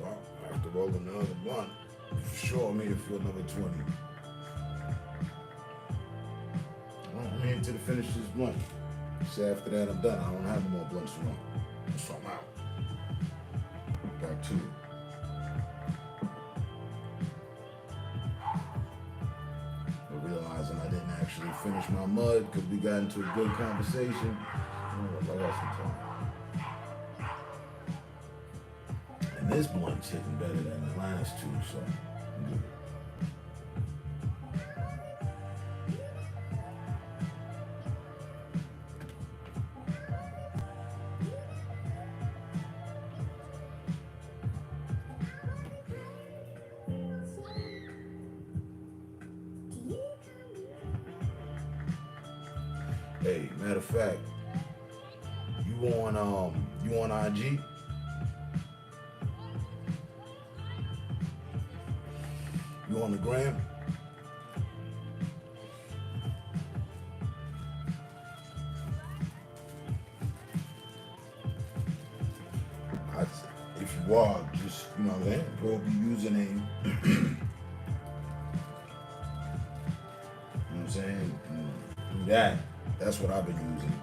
Well, after rolling another blunt, for sure I made it feel another 20. Well, I'm here to finish this blunt. So after that, I'm done. I don't have no more blunts to run. So I'm out. Back to it. But realizing I didn't actually finish my mud because we got into a good conversation. I got some time. And this blunt's hitting better than the last two, so I'm good. Hey, matter of fact, you on IG? You on the gram? If you are, just, you know what I'm saying, go up your username. You know what I'm saying? And do that. That's what I've been using.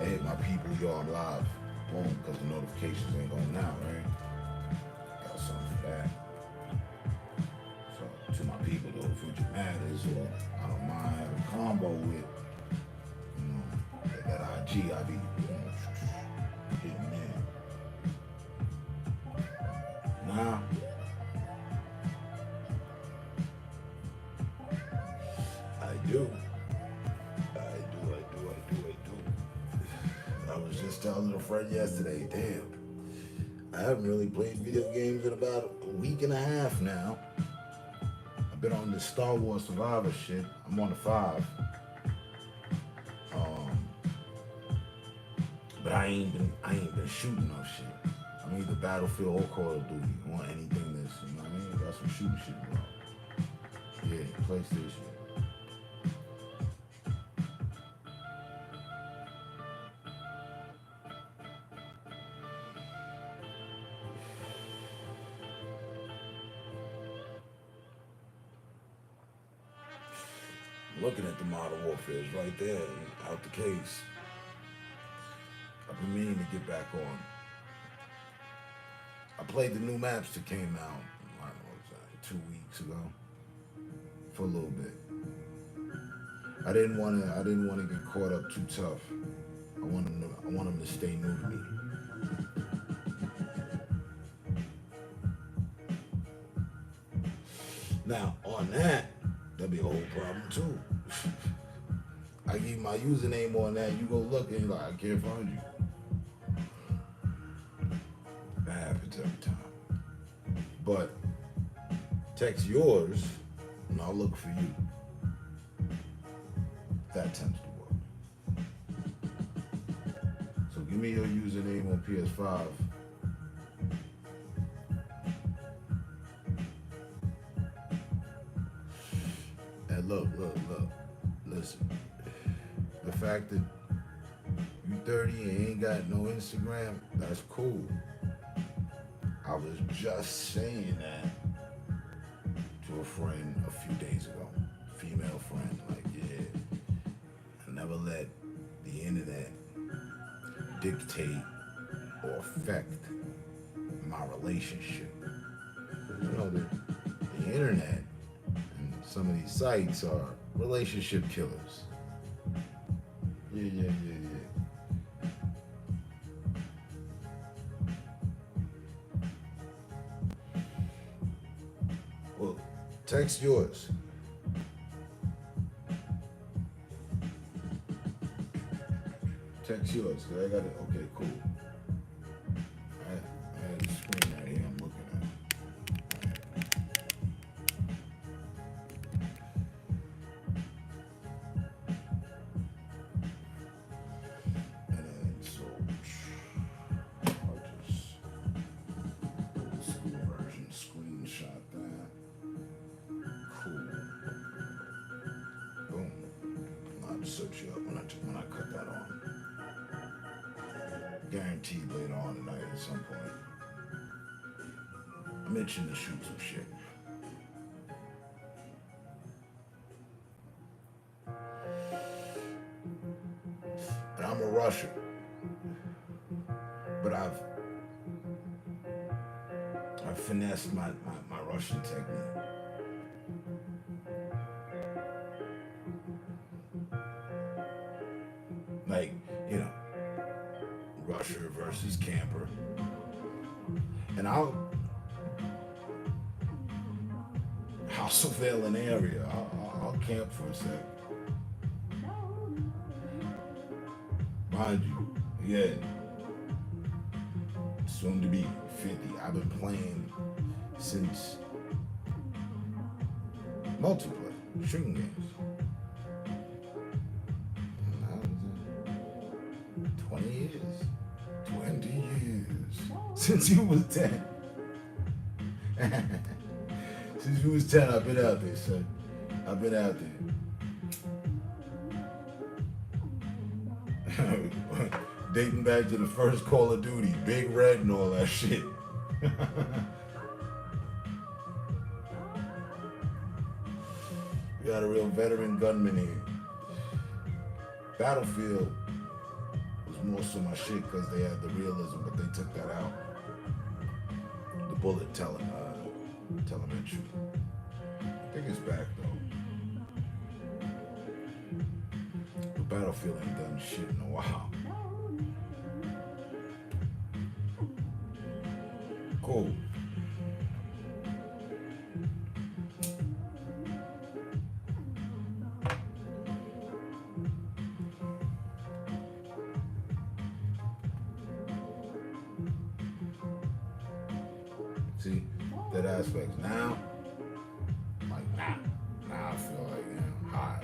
I hit my people, yo, I'm live. Boom, because the notifications ain't going now, right? Got something for that. So, to my people, though, if it matters, or I don't mind having a combo with, you know, that IG, I be, you know, hitting in. Now, I do. I was just telling a friend yesterday, damn, I haven't really played video games in about a week and a half now. I've been on this Star Wars Survivor shit. I'm on the 5. But I ain't been shooting no shit. I'm either Battlefield or Call of Duty or anything that's, you know what I mean? Got some shooting shit involved. Yeah, PlayStation. Looking at the Modern Warfare, it's right there, out the case. I've been meaning to get back on. I played the new maps that came out, I don't know, what was that, 2 weeks ago, for a little bit. I didn't want to get caught up too tough. I want them to stay new to me. Now, on that, that'd be a whole problem too. I give you my username on that, you go look and you're like, I can't find you. That happens every time. But text yours and I'll look for you. That tends to work. So give me your username on PS5. And look. Listen. The fact that you 30 and ain't got no Instagram, that's cool. I was just saying that to a friend a few days ago. Female friend, like, yeah, I never let the internet dictate or affect my relationship. You know, the internet and some of these sites are relationship killers. Yeah. Well, text yours. Text yours. I got it. Okay, cool. I had the screen right here. I'm looking at it. And then so I'll just old school version screenshot that. Cool. Boom. I'll have to search you up when I cut that on. Guaranteed later on tonight at some point. I'm itching to shoot some shit. And I'm a rusher. But I've finessed my rushing technique. Like, you know, rusher versus camper. And I'll surveil an area. I'll camp for a sec. Mind you, yeah, soon to be 50. I've been playing since multiplayer shooting games. 20 years. 20 years. Since you was 10. Since you was 10, I've been out there, son. I've been out there. Dating back to the first Call of Duty, Big Red and all that shit. We got a real veteran gunman here. Battlefield was more so my shit because they had the realism, but they took that out. The bullet telemetry. I think it's back though. The Battlefield ain't done shit in a while. Cool. See, that aspect. Now, like, now I feel like, high.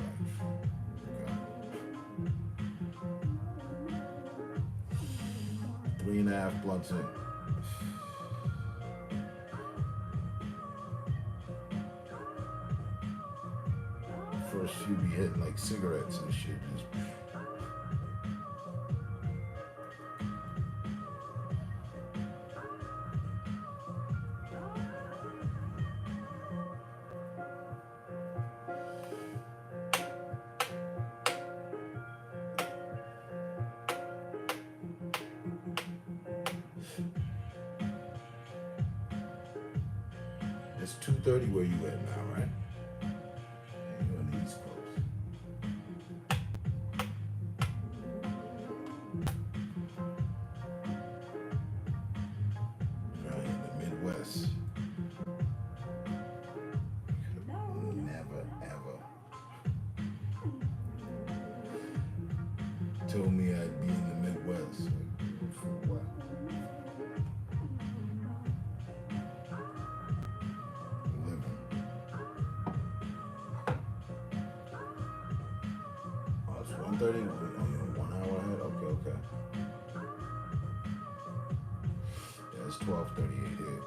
Like, 3.5 blunts in. First few be hitting like cigarettes and shit. Just, it's 2:30 where you at now, right? Yeah, you on the East Coast. Right in the Midwest. Never ever told me I'd be in the Midwest. Like, for what? Oh, it's 1:30. 1 hour ahead. Okay. Yeah, it's 12:38 here.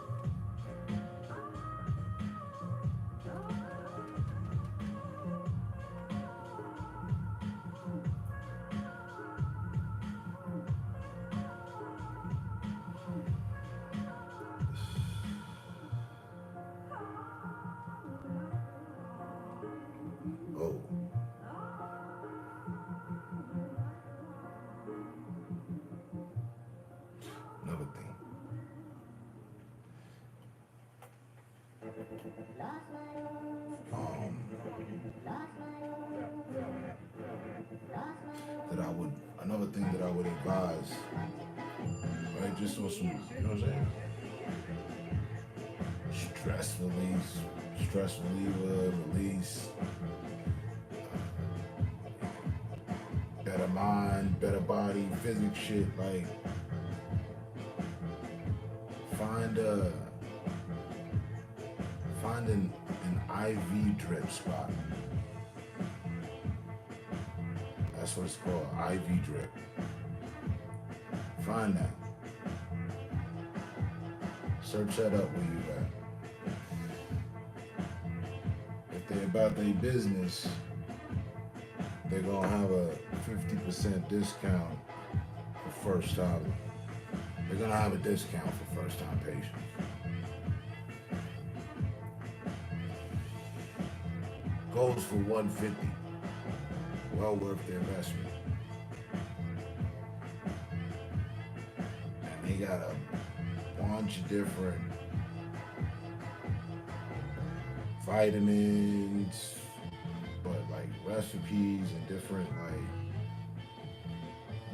Oh. Another thing. Another thing that I would advise, right? Just on some, you know what I'm saying? Stress reliever, release. Better mind, better body, physics shit, like find an IV drip spot. That's what it's called, IV drip. Find that. Search that up where you at. If they're about their business, they're gonna have a 50% discount for first time. They're gonna have a discount for first time patients. Goes for $150. Well worth the investment. And they got a bunch of different vitamins, but like recipes and different like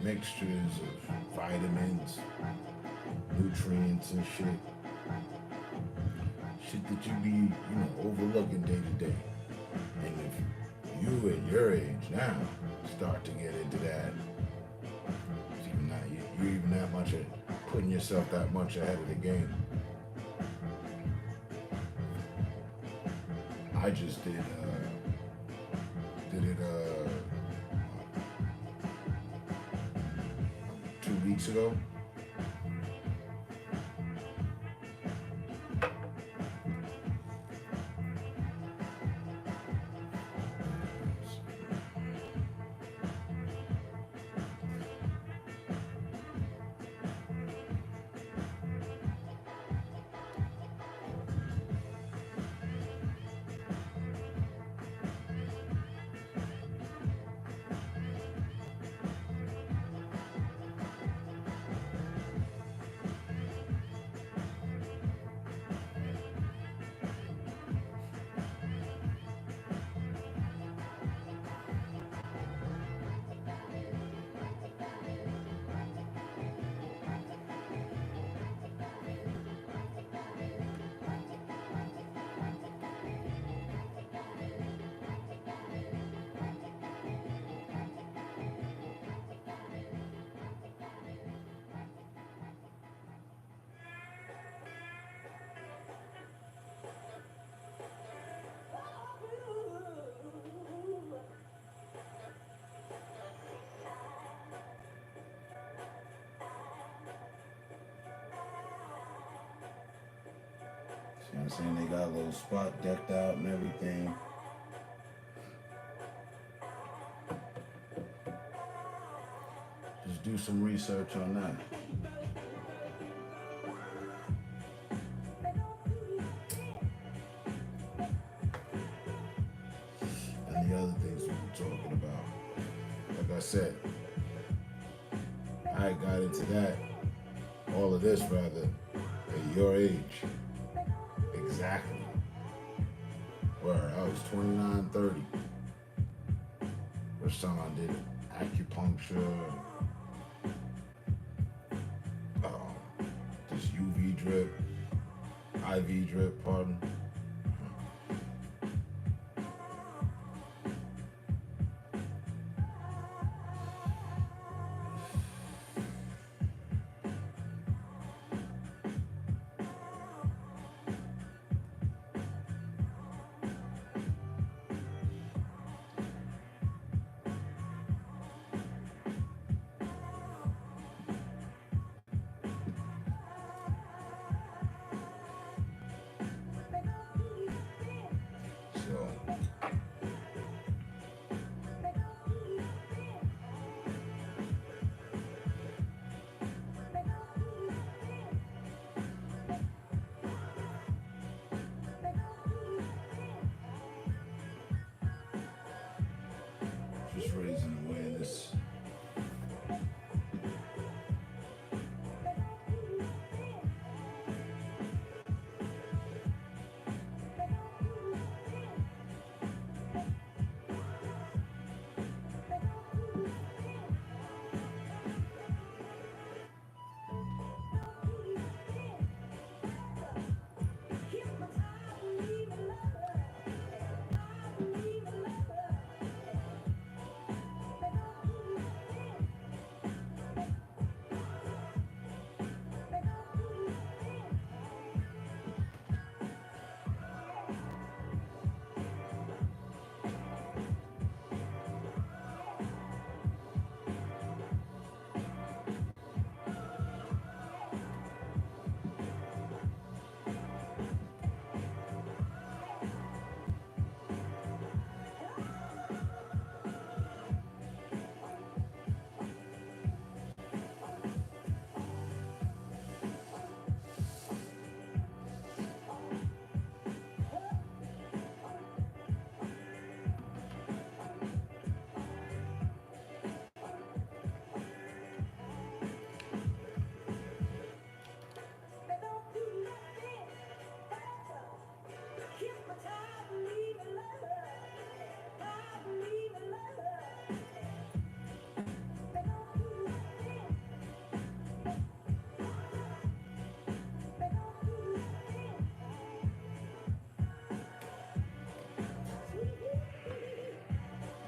mixtures of vitamins, nutrients and shit. Shit that you be, overlooking day to day. And if you at your age now start to get into that, you're even that much putting yourself that much ahead of the game. I just did it 2 weeks ago. You know what I'm saying? They got a little spot decked out and everything. Just do some research on that. And the other things we were talking about. Like I said, I got into that, all of this rather, at your age. Exactly. Where I was 29, 30. First time I did acupuncture, this UV drip, IV drip, pardon. So just raising awareness.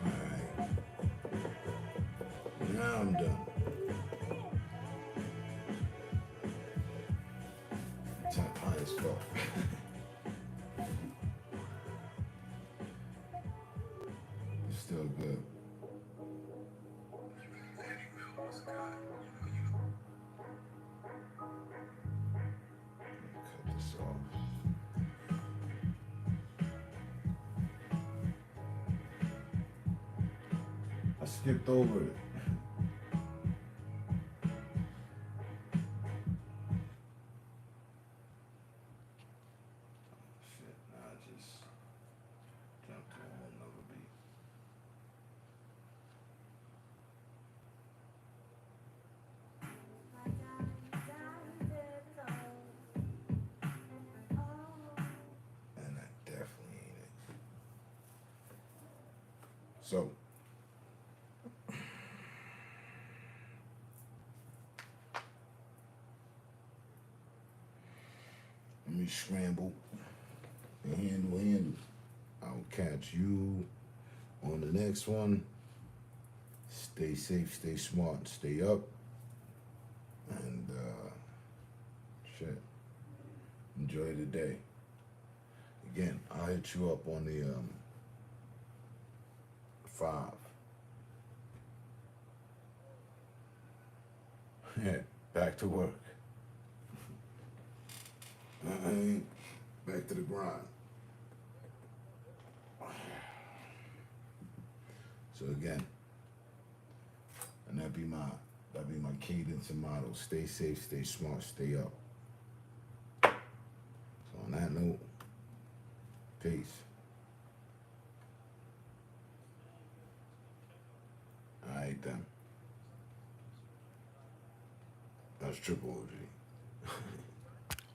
Alright. Now I'm done. Top high as fuck. It's still good. Cut this off. I skipped over it. Shit, now I just jumped to a whole nother beat. And that definitely ain't it. So, let me scramble and handle. I'll catch you on the next one. Stay safe, stay smart, stay up. And shit. Enjoy the day. Again, I'll hit you up on the 5. Yeah, back to work. Back to the grind. So again, and that'd be my cadence and motto. Stay safe, stay smart, stay up. So on that note, peace. Alright then. That's Triple OG.